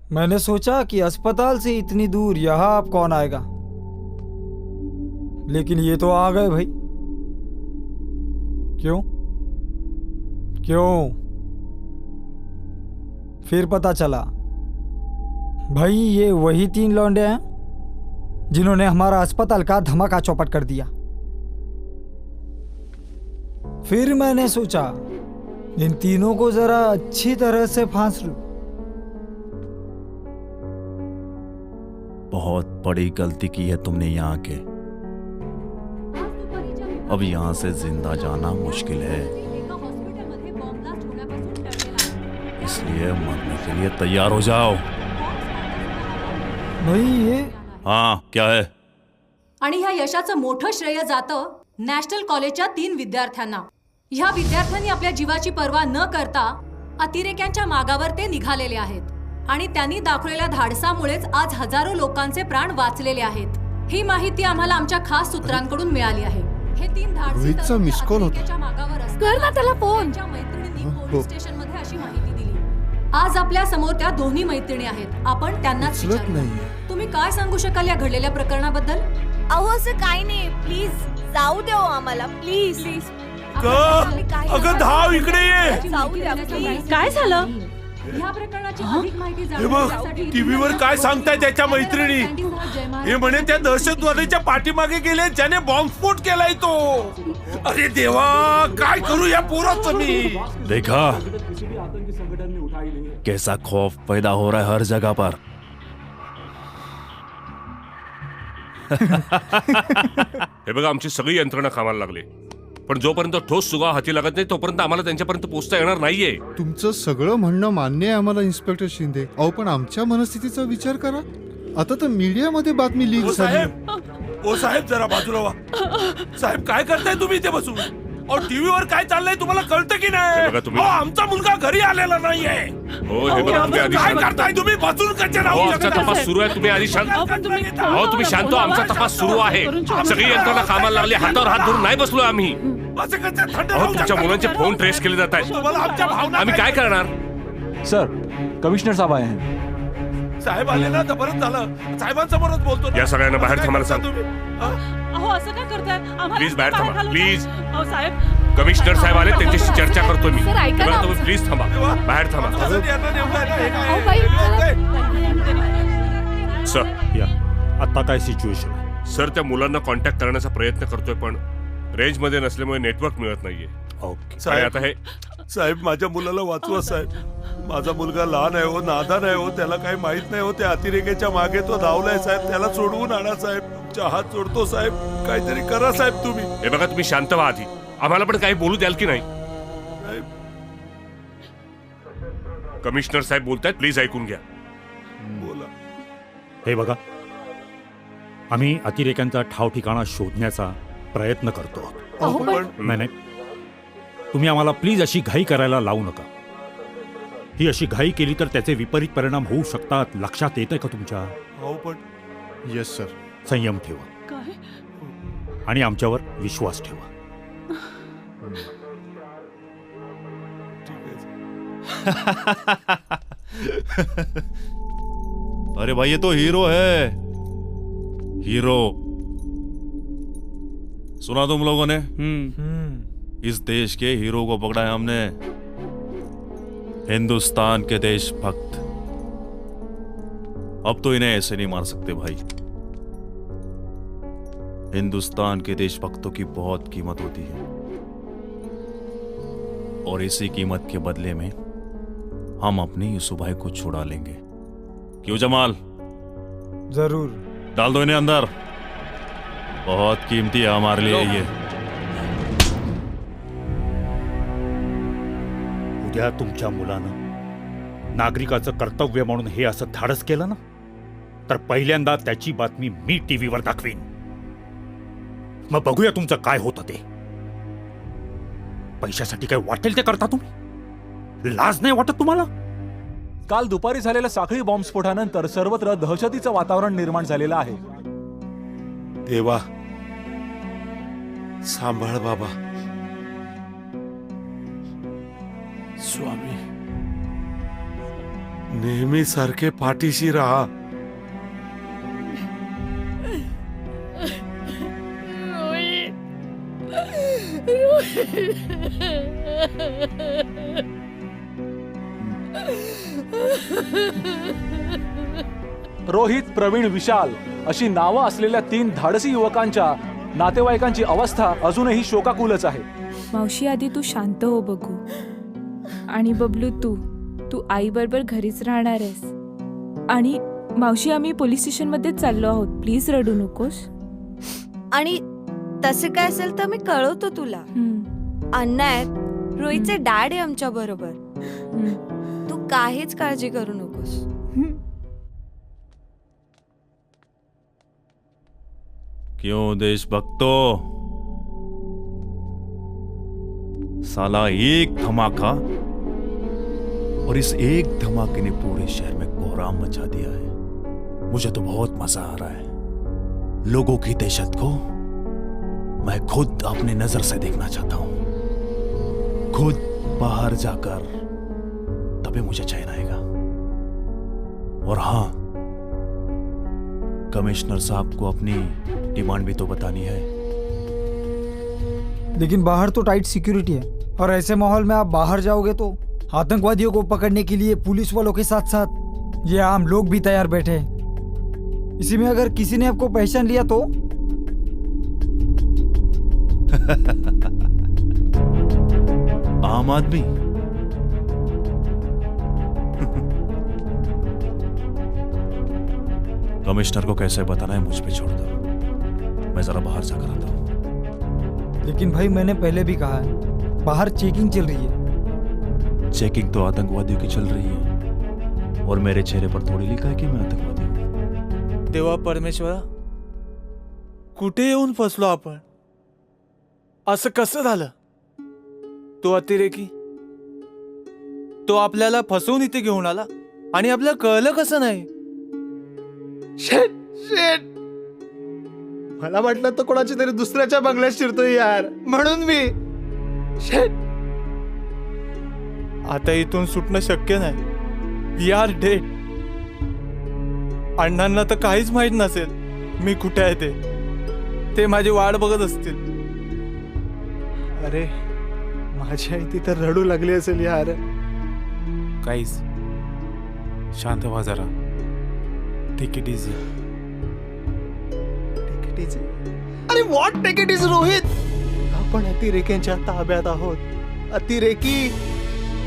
मैंने सोचा कि अस्पताल से इतनी दूर यहाँ अब कौन आएगा, लेकिन ये तो आ गए भाई। क्यों क्यों? फिर पता चला भाई ये वही 3 लौंडे हैं जिन्होंने हमारा अस्पताल का धमाका चौपट कर दिया। फिर मैंने सोचा इन तीनों को जरा अच्छी तरह से फांस लूं। बहुत बड़ी गलती की है तुमने यहाँ के। अब यहाँ से जिंदा जाना मुश्किल है, इसलिए मरने के लिए तैयार हो जाओ। भाई ये हाँ क्या है? आणि ह्या यशाचं मोठं श्रेय जातं नॅशनल कॉलेजच्या 3 विद्यार्थ्यांना। ह्या विद्यार्थ्यांनी आपल्या जीवाची पर्वा न करता अतिरेक्यांच्या मागावर ते निघालेले आहेत आणि त्यांनी दाखवलेल्या धाडसामुळेच आज हजारो लोकांचे प्राण वाचलेले आहेत। ही माहिती आम्हाला आमच्या खास सूत्रांकडून मिळाली आहे। हे 3 धाडसी रोहितचा मिस कॉल होता. अतिरेक्याच्या मागावर असताना कर ना त्याला फोन. त्यांच्या मैत्रिणींनी पोलीस स्टेशनमध्ये अशी माहिती दिली। आज आपल्या समोर त्या दोन्ही मैत्रिणी आहेत। आपण त्यांनाच उचलत विचारू। नाहीये. तुम्ही काय सांगू शकाल या घडलेल्या प्रकरणाबद्दल? अहो असं काही नाही, प्लीज जाऊ द्या आम्हाला, प्लीज प्लीज. अगं धाव इकडे ये. जाऊ द्या प्लीज. काय झालं? ह्या प्रकरणाची अधिक माहिती हे जाणून बघ घेण्यासाठी टीव्हीवर काय सांगताय त्याच्या मैत्रिणी. हे म्हणे त्या दहशतवाद्याच्या पाठीमागे गेले ज्याने बॉम्बस्फोट केलाय तो. अरे देवा काय करू या पोराचं मी. देखा कैसा खौफ पैदा हो रहा है हर जगह पर। हे बघा आमची सगळी यंत्रणा कामाला लागली, पण जोपर्यंत ठोस सुगाव हाती लागत नाही तोपर्यंत आम्हाला त्यांच्यापर्यंत पोहोचता येणार नाहीये. तुमचं सगळं म्हणणं मान्य आहे आम्हाला इन्स्पेक्टर शिंदे. अहो पण आमच्या मनस्थितीचा विचार करा. आता तर मीडियामध्ये बातमी लीक ओ झाली. साहेब, ओ साहेब जरा बाजूला व्हा. साहेब काय करताय तुम्ही इथे बसून? टीव्हीवर काय चाललंय तुम्हाला कळतं की नाही? आमचा मुलगा घरी आलेला नाहीये. हो हे बघा तुम्ही आधी काय करताय तुम्ही बसून कच्चे राहू. आमचा तपास सुरू आहे, तुम्ही आधी शांत. हो तुम्ही शांत, आमचा तपास सुरू आहे. सगळी यंत्रणा कामाला लागली, हातावर हात धरून नाही बसलो आम्ही. तुमच्या मुलांचे फोन ट्रेस केले जात आहेत, आम्ही काय करणार? सर कमिशनर साहब आए हैं. साहेब आले ना तर बरंच झालं. साहेबांसमोरच बोलतो. या सगळ्यांना बाहेर थांबायला सांग. अहो असं काय करताय आम्हाला? प्लीज बाहेर काय थांबा, घालवताय? प्लीज. अहो साहेब, कमिशनर साहेब आले त्यांच्याशी चर्चा करतो मी. सर, ऐका ना. तुम्ही प्लीज थांबा, बाहेर थांबा. सर या आता काय सिच्युएशन आहे? सर त्या मुलांना कॉन्टॅक्ट करण्याचा प्रयत्न करतोय पण रेंज मध्ये नसल्यामुळे नेटवर्क मिळत नाहीये. ओके आणि आता हे साहेब माझ्या मुलाला वाचवा साहेब. माझा मुलगा लहान आहे हो, नादान आहे हो, त्याला काही माहित नाही हो. त्या अतिरेक्याच्या मागे तो धावलाय साहेब. त्याला सोडवून आणा साहेब. तुमच्या हात जोडतो साहेब, काहीतरी करा साहेब तुम्ही. हे बघा तुम्ही शांत व्हा आधी. आम्हाला पण काही बोलू द्याल की नाही? कमिशनर साहेब बोलतायत, प्लीज ऐकून घ्या. बोला. हे बघा आम्ही अतिरेक्यांचा ठाव ठिकाणा शोधण्याचा प्रयत्न करतो आहोत. नाही तुम्ही आम्हाला प्लीज अशी घाई करायला लावू नका. ही अशी घाई केली तर त्याचे विपरीत परिणाम होऊ शकतात. लक्षात येतंय का तुमच्या? हो पण येस सर. संयम ठेवा काय? आणि आमच्यावर विश्वास ठेवा. अरे भाई ये तो हीरो है, हीरो. सुना तुम लोगों ने? इस देश के हीरो को पकड़ा है हमने. हिंदुस्तान के देशभक्त. अब तो इन्हें ऐसे नहीं मार सकते भाई. हिंदुस्तान के देशभक्तों की बहुत कीमत होती है और इसी कीमत के बदले में हम अपने यूसुफ को छुड़ा लेंगे. क्यों जमाल? जरूर. डाल दो इन्हें अंदर. बहुत कीमती है हमारे लिए ये. उद्या तुमच्या मुलानं नागरिकाचं कर्तव्य म्हणून हे असं धाडस केलं ना तर पहिल्यांदा त्याची बातमी मी टीव्हीवर दाखवीन. मग बघूया तुमचं काय होतं ते. पैशासाठी काय वाटेल ते करता तुम्ही? लाज नाही वाटत तुम्हाला? काल दुपारी झालेल्या साखळी बॉम्बस्फोटानंतर सर्वत्र दहशतीचं वातावरण निर्माण झालेलं आहे. देवा सांभाळ बाबा. स्वामी नेहमी सारखे पाठीशी राहा. रोहित, प्रवीण, विशाल अशी नावं असलेल्या 3 धाडसी युवकांच्या नातेवाईकांची अवस्था अजूनही शोकाकुलच आहे. मावशी आधी तू शांत हो बघू. आणि बबलू, तू आई बरोबर घरीच राहणार आहेस. आणि मावशी, आम्ही पोलीस स्टेशन मध्येच चाललो आहोत, प्लीज रडू नकोस. आणि तसे काय असेल तर मी कळवतो तुला. अण्णा आहेत, रोहितचे डॅड आहे आमच्या बरोबर. तू काहीच काळजी करू नकोस. क्यों देशभक्तों, साला एक धमाका और इस एक धमाके ने पूरे शहर में कोहराम मचा दिया है. मुझे तो बहुत मजा आ रहा है. लोगों की दहशत को मैं खुद अपनी नजर से देखना चाहता हूं. खुद बाहर जाकर तभी मुझे चैन आएगा. और हाँ, कमिश्नर साहब को अपनी डिमांड भी तो बतानी है. लेकिन बाहर तो टाइट सिक्योरिटी है, और ऐसे माहौल में आप बाहर जाओगे तो आतंकवादियों को पकड़ने के लिए पुलिस वालों के साथ साथ ये आम लोग भी तैयार बैठे हैं. इसी में अगर किसी ने आपको पहचान लिया तो आम आदमी कमिश्नर को कैसे बताना है मुझ पे छोड़ दो. मैं जरा बाहर जाकर आता हूं. लेकिन भाई, मैंने पहले भी कहा है, बाहर चेकिंग चल रही है. चेकिंग तो आतंकवादियों की चल रही है, और मेरे चेहरे पर थोड़ी लिखा है कि मैं आतंकवादी हूं. देवा परमेश्वरा, कुठे येऊन फसलो आपण? असं कसं झालं? तो अतिरेकी, तो आपल्याला फसवून इथे घेऊन आला आणि आपल्याला कळलं कसं नाही? शेट शेट, मला वाटलं तो कोणाच्या तरी दुसऱ्याच्या बंगल्यात शिरतोय यार, म्हणून मी शेट. आता इथून सुटणं शक्य नाही. We are dead. अण्णांना तर काहीच माहित नसेल मी कुठे आहे ते माझी वाट बघत असतील. अरे, माझी आई तिथं रडू लागली असेल यार. काहीच, शांत व्हा जरा. Take it easy. अरे what take it is Rohit? आपण अतिरेक्यांच्या ताब्यात आहोत. अतिरेकी,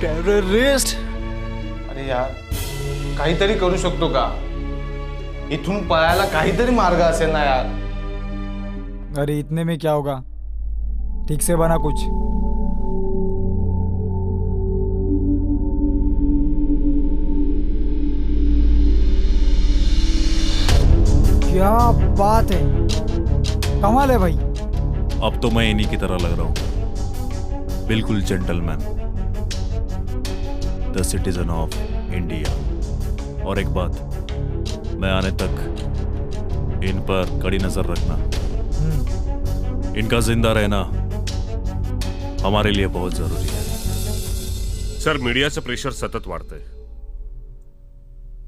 टेररिस्ट. अरे यार, काहीतरी करू शकतो का? इथून पळायला काहीतरी मार्ग असेल ना यार. अरे इतने में क्या होगा, ठीक से बना कुछ. क्या बात है, कमाल है भाई. अब तो मैं इन्हीं की तरह लग रहा हूं. बिल्कुल gentleman, the citizen of India. और एक बात, मैं आने तक इन पर कड़ी नजर रखना. इनका जिंदा रहना हमारे लिए बहुत जरूरी है. सर, मीडियाचं प्रेशर सतत वाढतंय.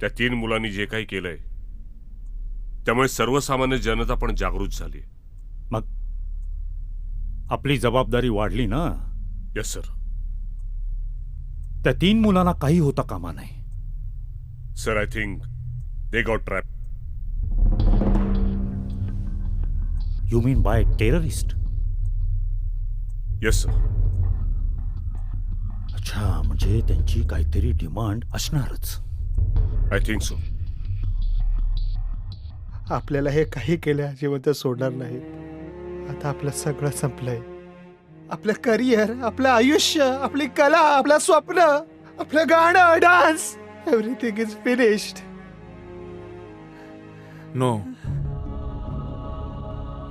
त्या 3 मुलांनी जे काही केलंय त्यामुळे सर्वसामान्य जनता पण जागृत झाली. मग आपली जबाबदारी वाढली ना. Yes sir. त्या 3 मुलांना काही होता कामा नाही. Sir, I think they got trap. You mean by terrorist? Yes sir. अच्छा, म्हणजे त्यांची काहीतरी डिमांड असणारच. I think so. आपल्याला हे काही केल्या जिवंत सोडणार नाही. आता आपलं सगळं संपलंय. आपलं करिअर, आपलं आयुष्य, आपली कला, आपलं स्वप्न, आपलं गाणं, dance, everything is finished. No,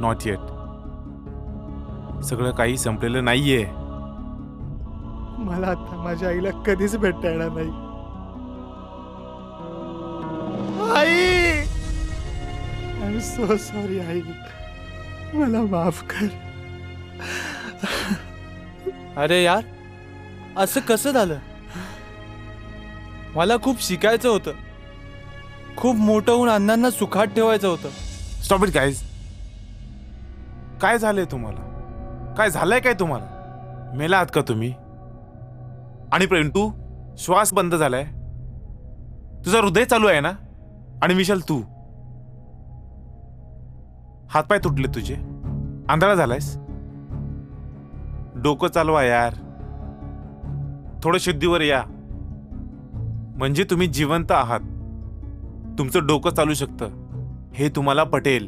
not yet. सगळं काही संपलेलं नाहीये. मला आता माझ्या आईला कधीच भेटता येणार नाही. आई, आय एम सो सॉरी आई, मला माफ कर. अरे यार, असं कसं झालं? मला खूप शिकायचं होतं, खूप मोठं होऊन अण्णांना सुखात ठेवायचं होतं. Stop it guys. काय झालंय तुम्हाला? काय झालंय काय तुम्हाला? मेला आहात का तुम्ही? आणि प्रवीण, तू श्वास बंद झालाय, तुझं हृदय चालू आहे ना? आणि विशाल, तू हातपाय तुटले तुझे, आंधळा झालायस. डोकं चालवा यार, थोडं शुद्धीवर या. म्हणजे तुम्ही जिवंत आहात, तुमचं डोकं चालू शकतं, हे तुम्हाला पटेल.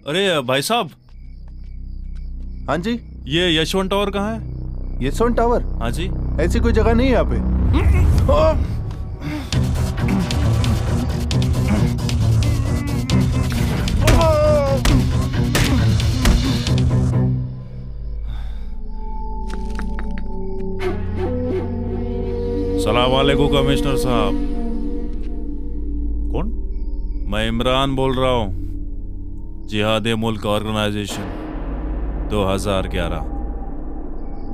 अरे भाई साहब. हाँ जी, ये यशवंत टावर कहाँ है? यशवंत टावर? हाँ जी. ऐसी कोई जगह नहीं है यहाँ पे. सलाम वालेकुम कमिश्नर साहब. कौन? मैं इमरान बोल रहा हूँ, जिहाद मुल्क ऑर्गेनाइजेशन 2011,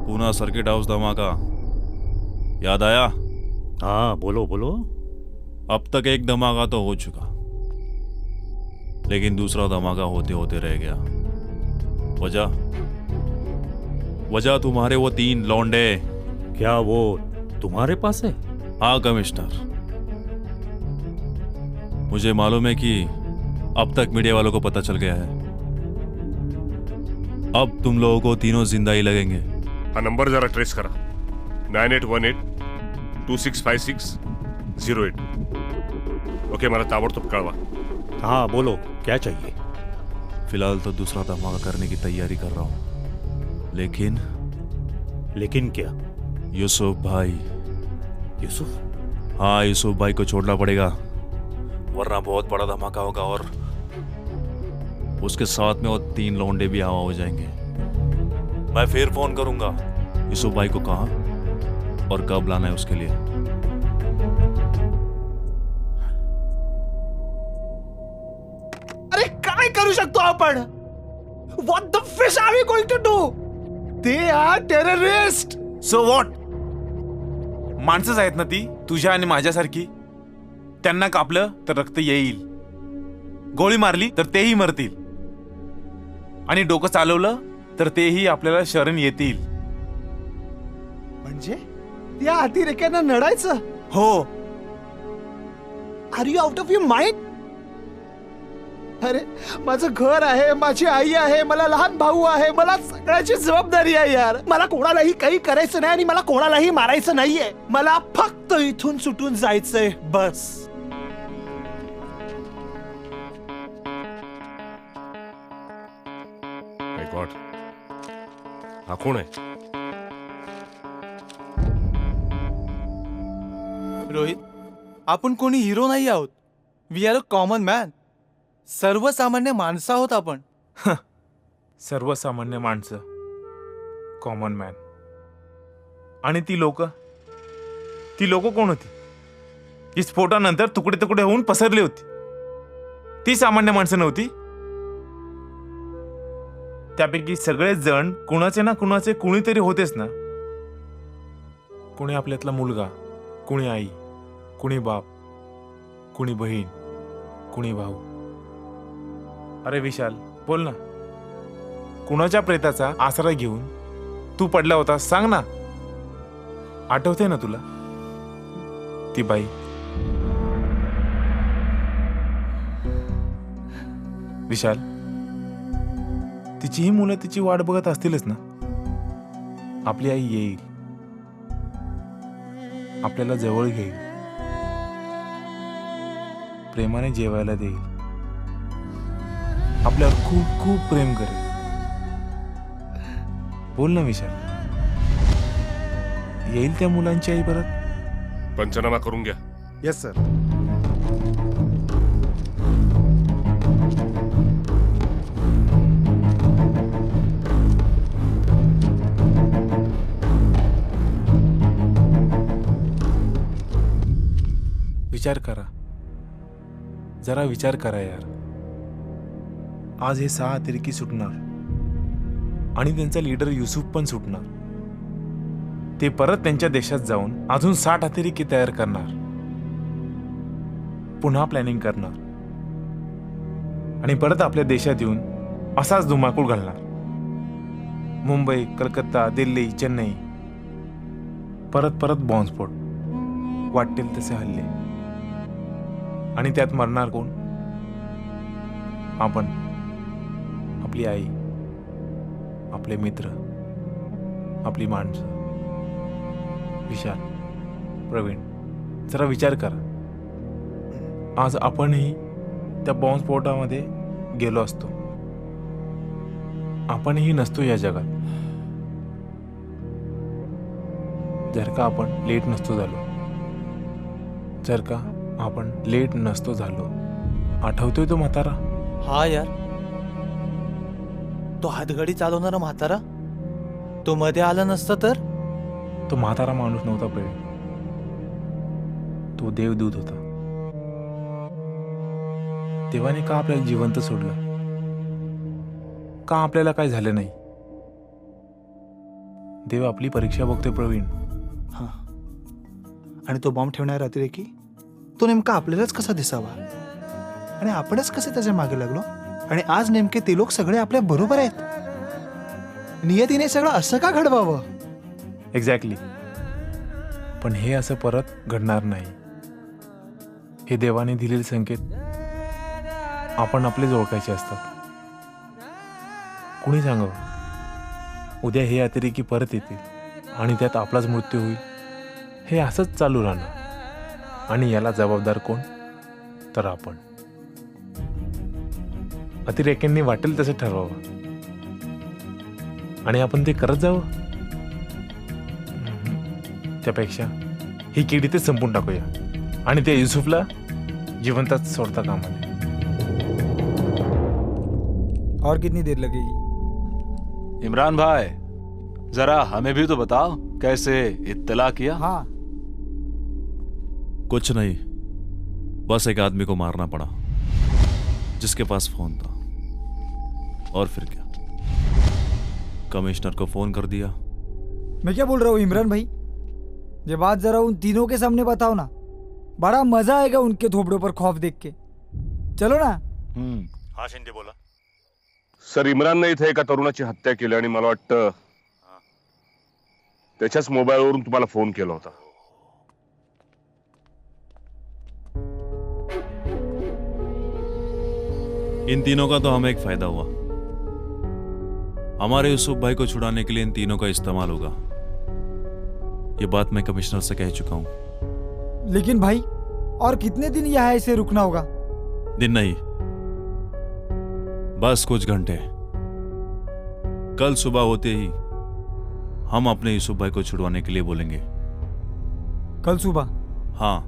पूना सर्किट हाउस धमाका याद आया? हाँ बोलो बोलो. अब तक एक धमाका तो हो चुका, लेकिन दूसरा धमाका होते होते रह गया. वजह तुम्हारे वो 3 लौंडे. क्या वो तुम्हारे पास है? हाँ कमिश्नर, मुझे मालूम है कि अब तक मीडिया वालों को पता चल गया है. अब तुम लोगों को तीनों जिंदा ही लगेंगे. हा नंबर जरा ट्रेस करा. 9818265608. ओके, मला ताबडतोब कळवा. हाँ बोलो, क्या चाहिए? फिलहाल तो दूसरा धमाका करने की तैयारी कर रहा हूँ, लेकिन क्या? यूसुफ भाई. यूसुफ? हाँ, यूसुफ भाई को छोड़ना पड़ेगा, वरना बहुत बड़ा धमाका होगा और उसके साथ में वो 3 लौंडे भी हवा हो जाएंगे. मैं फिर फोन करूंगा. यूसुफ भाई को कहाँ और कब लाना है उसके लिए. अरे काय करू शकतो आपण? What the fish are we going to do? They are terrorists. So what? माणसंच आहेत ना ती, तुझ्या आणि माझ्यासारखी. त्यांना कापलं तर रक्त येईल, गोळी मारली तर तेही मरतील, आणि डोकं चालवलं तर तेही आपल्याला शरण येतील. म्हणजे त्या अतिरेक्यांना नडायचं? हो. Are you out of your mind? अरे माझं घर आहे, माझी आई आहे, मला लहान भाऊ आहे, मला सगळ्याची जबाबदारी आहे यार. मला कोणालाही काही करायचं नाही आणि मला कोणालाही मारायचं नाहीये. मला फक्त इथून सुटून जायचंय, बस. माय गॉड, हा कोण आहे? रोहित, आपण कोणी हिरो नाही आहोत. We are a common man. सर्वसामान्य माणसं आहोत आपण. सर्वसामान्य माणसं, कॉमन मॅन. आणि ती लोक कोण होती? ही स्फोटानंतर तुकडे तुकडे होऊन पसरली होती. ती सामान्य माणसं नव्हती. त्यापैकी सगळेच जण कुणाचे ना कुणाचे कुणीतरी होतेच ना. कुणी आपल्यातला मुलगा, कुणी आई, कुणी बाप, कुणी बहीण, कुणी भाऊ. अरे विशाल, बोल ना, कुणाच्या प्रेताचा आसरा घेऊन तू पडला होता, सांग ना. आठवते ना तुला ती बाई? विशाल, तिचीही मुलं तिची वाट बघत असतीलच ना. आपली आई येईल, आपल्याला जवळ घेईल, प्रेमाने जेवायला देईल, आपल्यावर खूप खूप प्रेम करेल. बोल ना विशाल, येईल त्या मुलांची आई परत? पंचनामा करून घ्या. Yes sir. विचार करा, जरा विचार करा यार. आज हे 6 अतिरेकी सुटणार आणि त्यांचा लीडर युसुफ पण सुटणार. ते परत त्यांच्या देशात जाऊन अजून 60 अतिरेकी तयार करणार, पुन्हा प्लॅनिंग करणार आणि परत आपल्या देशात येऊन असाच धुमाकूळ घालणार. मुंबई, कलकत्ता, दिल्ली, चेन्नई, परत परत बॉम्बस्फोट, वाटेल तसे हल्ले. आणि त्यात मरणार कोण? आपण, आपली आई, आपले मित्र, आपली माणसं. विशाल, प्रवीण, जरा विचार करा. आज आपणही त्या बॉम्बस्फोटामध्ये गेलो असतो, आपणही नसतो या जगात, जर का आपण लेट नसतो झालो. जर का आपण लेट नसतो झालो. आठवतोय तो म्हातारा? हा यार, तो हातगाडी चालवणारा म्हातारा, तो मध्ये आला नसता तर? तो म्हातारा माणूस नव्हता प्रवीण, तो देवदूत होता. देवाने का आपल्याला जिवंत सोडलं? का आपल्याला काय झालं नाही? देव आपली परीक्षा बघतोय प्रवीण. हा, आणि तो बॉम्ब ठेवणारा अतिरेकी तो नेमका आपल्यालाच कसा दिसावा आणि आपणच कसे त्याच्या मागे लागलो? आणि आज नेमके ते लोक सगळे आपल्या बरोबर आहेत. नियतीने सगळं असं का घडवावं? एक्झॅक्टली. पण हे असं परत घडणार नाही. हे देवाने दिलेले संकेत आपण आपलेच ओळखायचे असतात. कुणी सांगावं, उद्या हे अतिरेकी परत येतील आणि त्यात आपलाच मृत्यू होईल. हे असंच चालू राहणार आणि याला जबाबदार कोण? तर आपण. अतिरेक्यांनी वाटेल तसं ठरवावं आणि आपण ते करत जावं. त्यापेक्षा ही किडी ते संपून टाकूया आणि त्या युसुफला जिवंतच सोडता कामा नये. और कितनी देर लगेगी? इमरान भाई, जरा हमें भी तो बताओ, कैसे इत्तला किया? हाँ, कुछ नहीं, बस एक आदमी को मारना पड़ा जिसके पास फोन था. और फिर क्या, कमिश्नर को फोन कर दिया. मैं क्या बोल रहा हूँ इमरान भाई, ये बात जरा उन तीनों के सामने बताओ ना, बड़ा मजा आएगा उनके थोपड़ों पर खौफ देख के. चलो ना. हाँ शिंदे बोला. सर, इम्रानने इथे एका तरुणाची हत्या केली आणि मला वाटतं त्याच्याच मोबाईलवरून तुम्हाला फोन केला होता. इन तीनों का तो हमें एक फायदा हुआ. हमारे यूसुफ भाई को छुड़ाने के लिए इन तीनों का इस्तेमाल होगा. ये बात मैं कमिश्नर से कह चुका हूं. लेकिन भाई, और कितने दिन यहाँ ऐसे रुकना होगा? दिन नहीं, बस कुछ घंटे. कल सुबह होते ही हम अपने यूसुफ भाई को छुड़वाने के लिए बोलेंगे. कल सुबह? हाँ,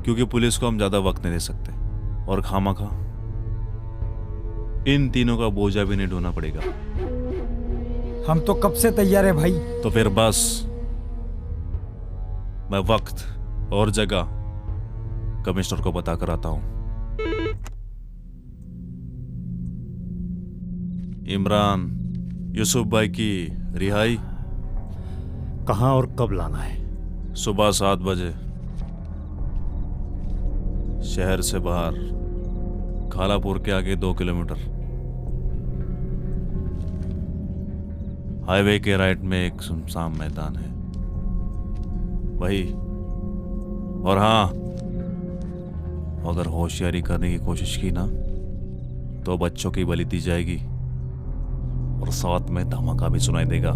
क्योंकि पुलिस को हम ज्यादा वक्त नहीं दे सकते और खामखा इन तीनों का बोझा भी नहीं ढोना पड़ेगा. हम तो कब से तैयार है भाई. तो फिर बस मैं वक्त और जगह कमिश्नर को बता कर आता हूं. इमरान, यूसुफ भाई की रिहाई कहाँ और कब लाना है? सुबह 7 बजे शहर से बाहर, खालापुर के आगे 2 किलोमीटर. हाईवे के राइट में एक सुनसान मैदान है, वही. और हाँ, अगर होशियारी करने की कोशिश की ना तो बच्चों की बलि दी जाएगी और साथ में धमाका भी सुनाई देगा.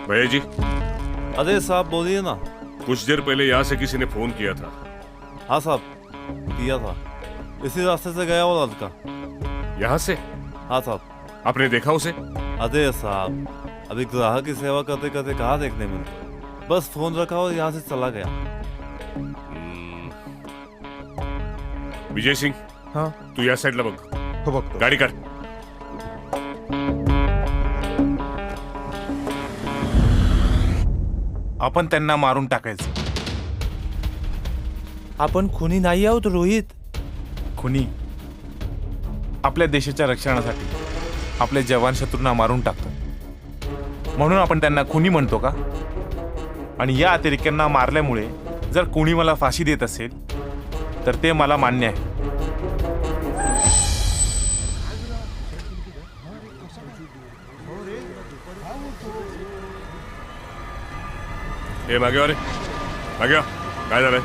भैया जी. अरे साहब बोलिए ना. कुछ देर पहले यहाँ से किसी ने फोन किया था. हाँ साहब, किया था. इसी रास्ते से गया वो लड़का. यहाँ से? हाँ साहब. आपने देखा उसे? अरे साहब, अभी ग्राहक की सेवा करते करते कहाँ देखने मिलते. बस फोन रखा और यहाँ से चला गया. विजय सिंह. हाँ, तू या साईडला बघ. हो बघतो. गाडी काढ. आपण त्यांना मारून टाकायचं. आपण खुनी नाही आहोत रोहित. खुनी आपल्या देशाच्या रक्षणासाठी आपले जवान शत्रूंना मारून टाकतात, म्हणून आपण त्यांना खुनी म्हणतो का? आणि या अतिरेक्यांना मारल्यामुळे जर कोणी मला फाशी देत असेल तर ते मला मान्य आहे. हे मागे रे, मागे वा. काय झालंय?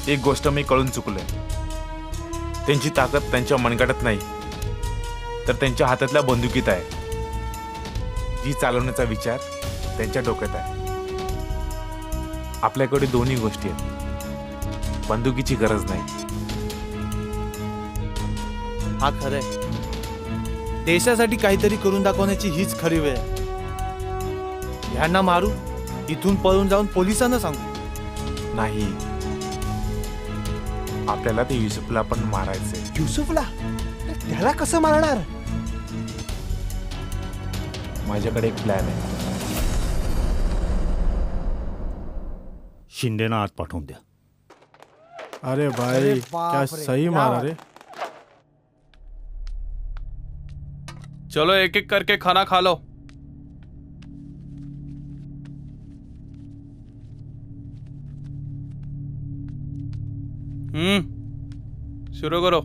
एक गोष्ट मी कळून चुकलोय. त्यांची ताकद त्यांच्या मनगटात नाही तर त्यांच्या हातातल्या बंदुकीत आहे, जी चालवण्याचा विचार त्यांच्या डोक्यात आहे. आपल्याकडे दोन्ही गोष्टी आहेत, बंदुकीची गरज नाही. हा खरंय. देशासाठी काहीतरी करून दाखवण्याची हीच खरी वेळ आहे. ह्यांना मारू, इथून पळून जाऊन पोलिसांना सांगू? नाही, आपल्याला ते युसुफला पण मारायचंय. युसुफला? त्याला कसं मारणार? माझ्याकडे एक प्लॅन आहे. शिंदेना आत पाठवून द्या. अरे भाई, क्या सही मारा रे. चलो एक एक करके खाना खा लो. शुरू करो.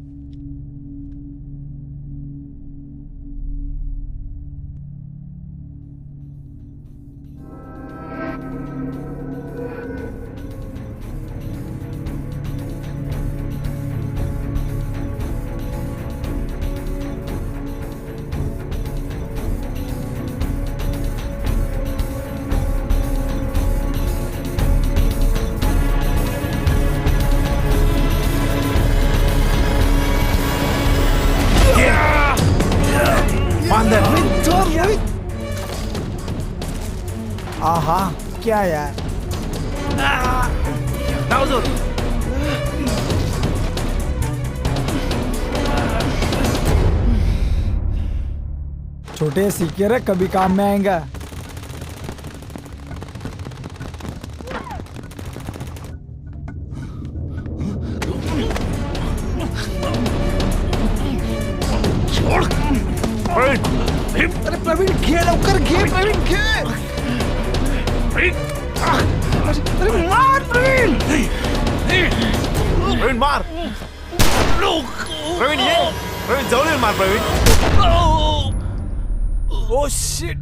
आहा, क्या यार. छोटे सीखे रे, कभी काम में आएगा. अरे प्रवीण, घे लवकर, घे प्रवीण, घे. अरे मार प्रवीण. प्रवीण मार. प्रवीण ये. प्रवीण जवळ ये, मार प्रवीण. Oh shit.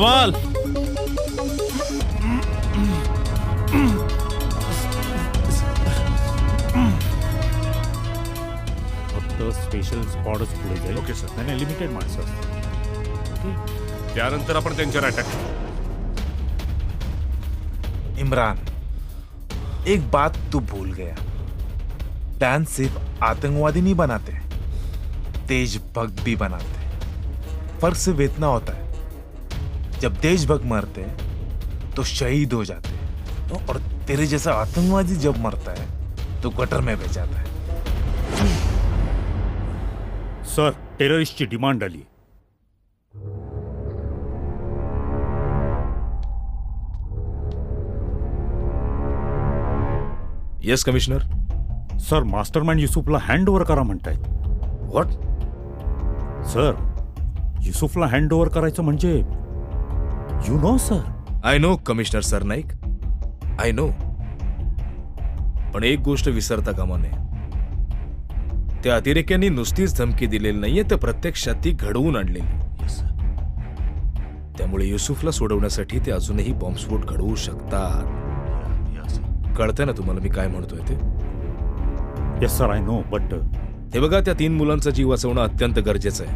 जमाल फक्त स्पेशल स्पॉटच पुढे जाईल. Okay sir. नाही लिमिटेड माणसं असतात. त्यानंतर आपण त्यांच्यावर अटॅक. इमरान, एक बात तू भूल गया. प्लान सिर्फ आतंकवादी नहीं बनाते, देशभक्त भी बनाते. फर्क सिर्फ इतना होता है, जब देशभक्त मरते हैं तो शहीद हो जाते हैं, और तेरे जैसा आतंकवादी जब मरता है तो गटर में बह जाता है. सर, टेररिस्टची डिमांड आली. Yes commissioner. सर, मास्टरमाइंड युसुफला हँड ओव्हर करा म्हणतायत. व्हॉट? सर, युसुफला हँड ओव्हर करायचं म्हणजे you know sir. I know commissioner Sarnaik, I know. पण एक गोष्ट विसरता कामा नये. त्या अतिरेक्यांनी नुसतीच धमकी दिलेली नाहीये, तर प्रत्यक्षात ती घडवून आणलेली. त्यामुळे युसुफला सोडवण्यासाठी ते अजूनही बॉम्बस्फोट घडवू शकतात. कळतंय ना तुम्हाला मी काय म्हणतोय ते? Yes sir, I no. But हे बघा, त्या 3 मुलांचा जीव वाचवणं अत्यंत गरजेचं आहे.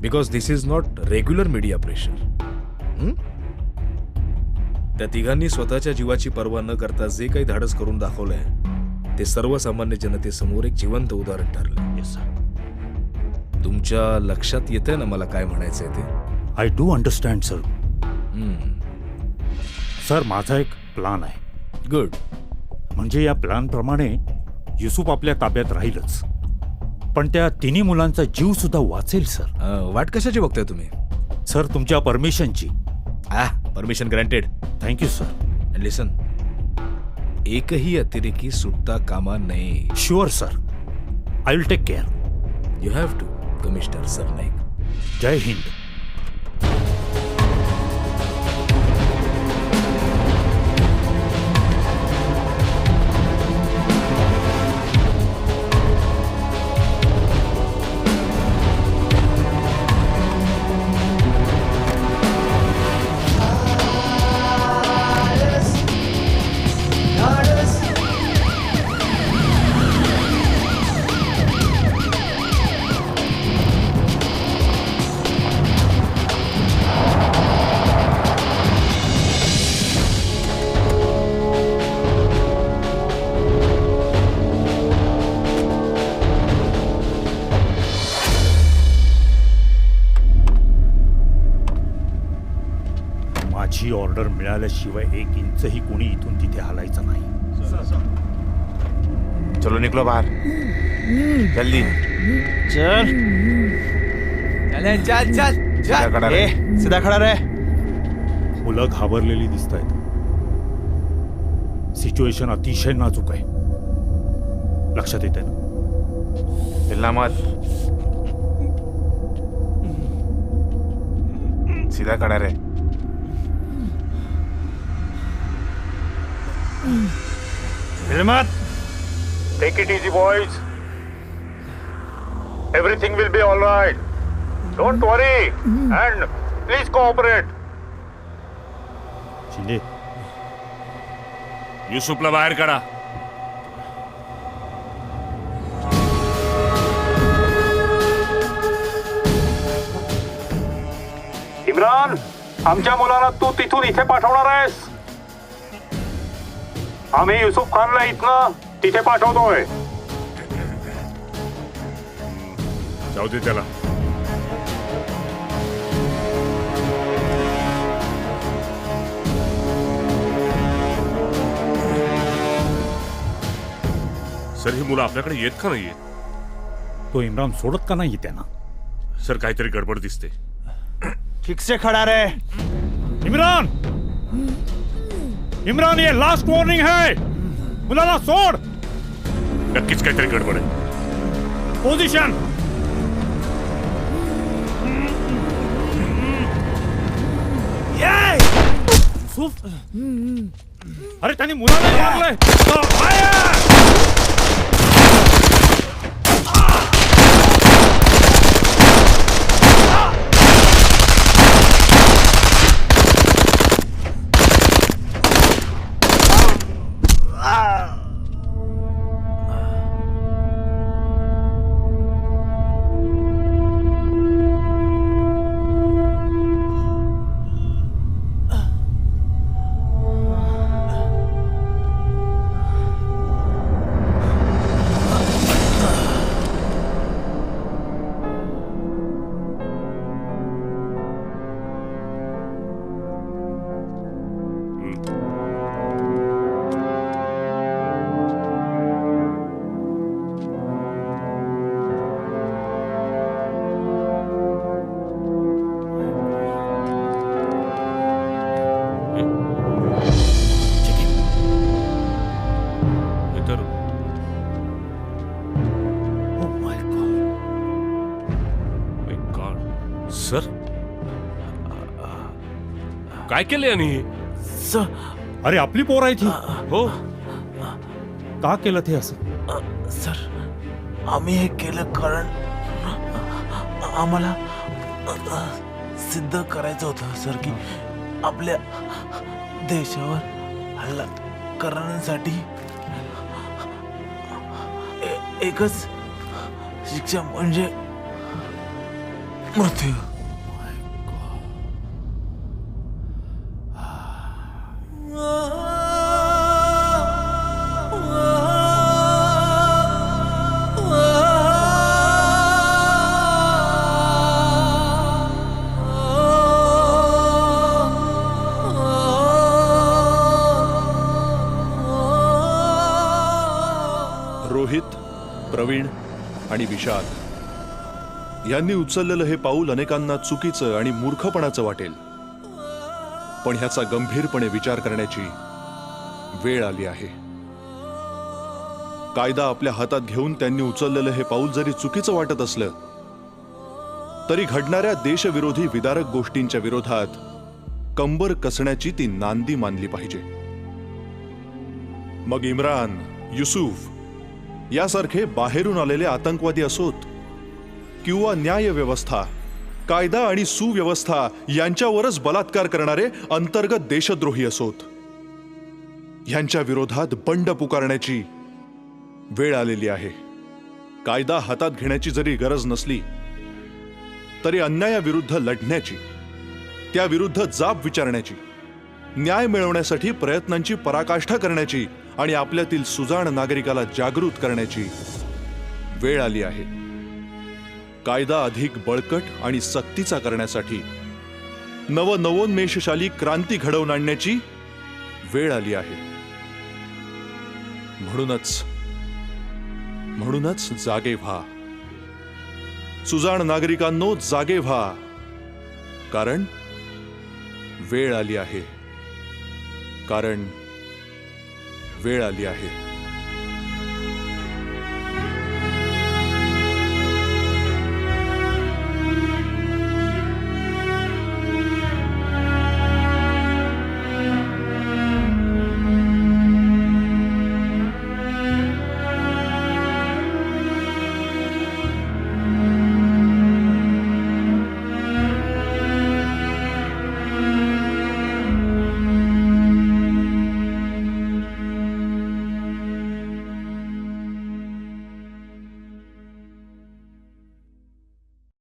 Because this is not regular media pressure. त्या तिघांनी स्वतःच्या जीवाची पर्वा न करता जे काही धाडस करून दाखवलंय ते सर्वसामान्य जनतेसमोर एक जिवंत उदाहरण ठरलं. Yes sir. तुमच्या लक्षात येतंय ना मला काय म्हणायचंय ते? I do understand sir. Sir, माझा एक प्लान आहे. गुड. म्हणजे या प्लॅनप्रमाणे युसुफ आपल्या ताब्यात राहीलच, पण त्या तिन्ही मुलांचा जीव सुद्धा वाचेल सर. वाट कशाची बघताय तुम्ही? सर, तुमच्या परमिशनची. Permission granted. Thank you sir. And listen, एकही अतिरेकी सुटता कामा नये. Sure sir, I will take care. You have to commissioner Sarnaik. जय हिंद. माझी ऑर्डर मिळाल्याशिवाय 1 इंचही कोणी इथून तिथे हलायचं नाही. चलो निकलो बाहर. जल्दी चल. चल चल चल. सीधा खड़ा रहे. मुलं घाबरलेली दिसत आहेत. सिच्युएशन अतिशय नाजूक आहे. लक्षात येत आहे ना? हिलना मत. सीधा खड़ा रहे. हिम्मत. Take it easy, boys. Everything will be all right. Don't worry. And please cooperate. Shinde, युसुफला बाहेर काढा. इम्रान, आमच्या मुलाला तू तिथून इथे पाठवणार आहेस? आम्ही युसुफ खानला इथनं तिथे पाठवतोय. जाऊ दे त्याला. सर, ही मुलं आपल्याकडे येत का नाही येत? तो इम्रान सोडत का नाही त्यांना? सर, काहीतरी गडबड दिसते. ठीक से खड़ा रहे. इम्रान, इम्रान, ये लास्ट वॉर्निंग है. मुलाला सोड. नक्कीच काहीतरी गडबड आहे. पोझिशन. युसुफ, अरे त्यांनी मुलाला मारलंय. काय केलं यांनी? अरे आपली पोर आहे ती. हो, का केलं ते असं? सर आम्ही हे केलं कारण आम्हाला सिद्ध करायचं होतं सर की आपल्या देशावर हल्ला करण्यासाठी एकच शिक्षा म्हणजे मृत्यू. रोहित, प्रवीण आणि विशाल यांनी उचललेलं हे पाऊल अनेकांना चुकीचं आणि मूर्खपणाचं वाटेल, पण ह्याचा गंभीरपणे विचार करण्याची वेळ आली आहे. कायदा आपल्या हातात घेऊन त्यांनी उचललेलं हे पाऊल जरी चुकीचं वाटत असलं तरी घडणाऱ्या देशविरोधी विदारक गोष्टींच्या विरोधात कंबर कसण्याची ती नांदी मानली पाहिजे. मग इम्रान, युसुफ यासारखे बाहेरून आलेले आतंकवादी असोत किंवा न्यायव्यवस्था, कायदा आणि सुव्यवस्था यांच्यावरच बलात्कार करणारे अंतर्गत देशद्रोही असोत, यांच्या विरोधात बंड पुकारण्याची वेळ आलेली आहे. कायदा हातात घेण्याची जरी गरज नसली तरी अन्यायाविरुद्ध लढण्याची, त्याविरुद्ध जाब विचारण्याची, न्याय मिळवण्यासाठी प्रयत्नांची पराकाष्ठा करण्याची आणि आपल्यातील सुजाण नागरिकाला जागृत करण्याची वेळ आली आहे. कायदा अधिक बळकट आणि सक्तीचा करण्यासाठी नवोन्मेषशाली क्रांती घडवून आणण्याची वेळ आली आहे. म्हणूनच जागे व्हा सुजाण नागरिकांनो, जागे व्हा, कारण वेळ आली आहे. वेळ आली आहे.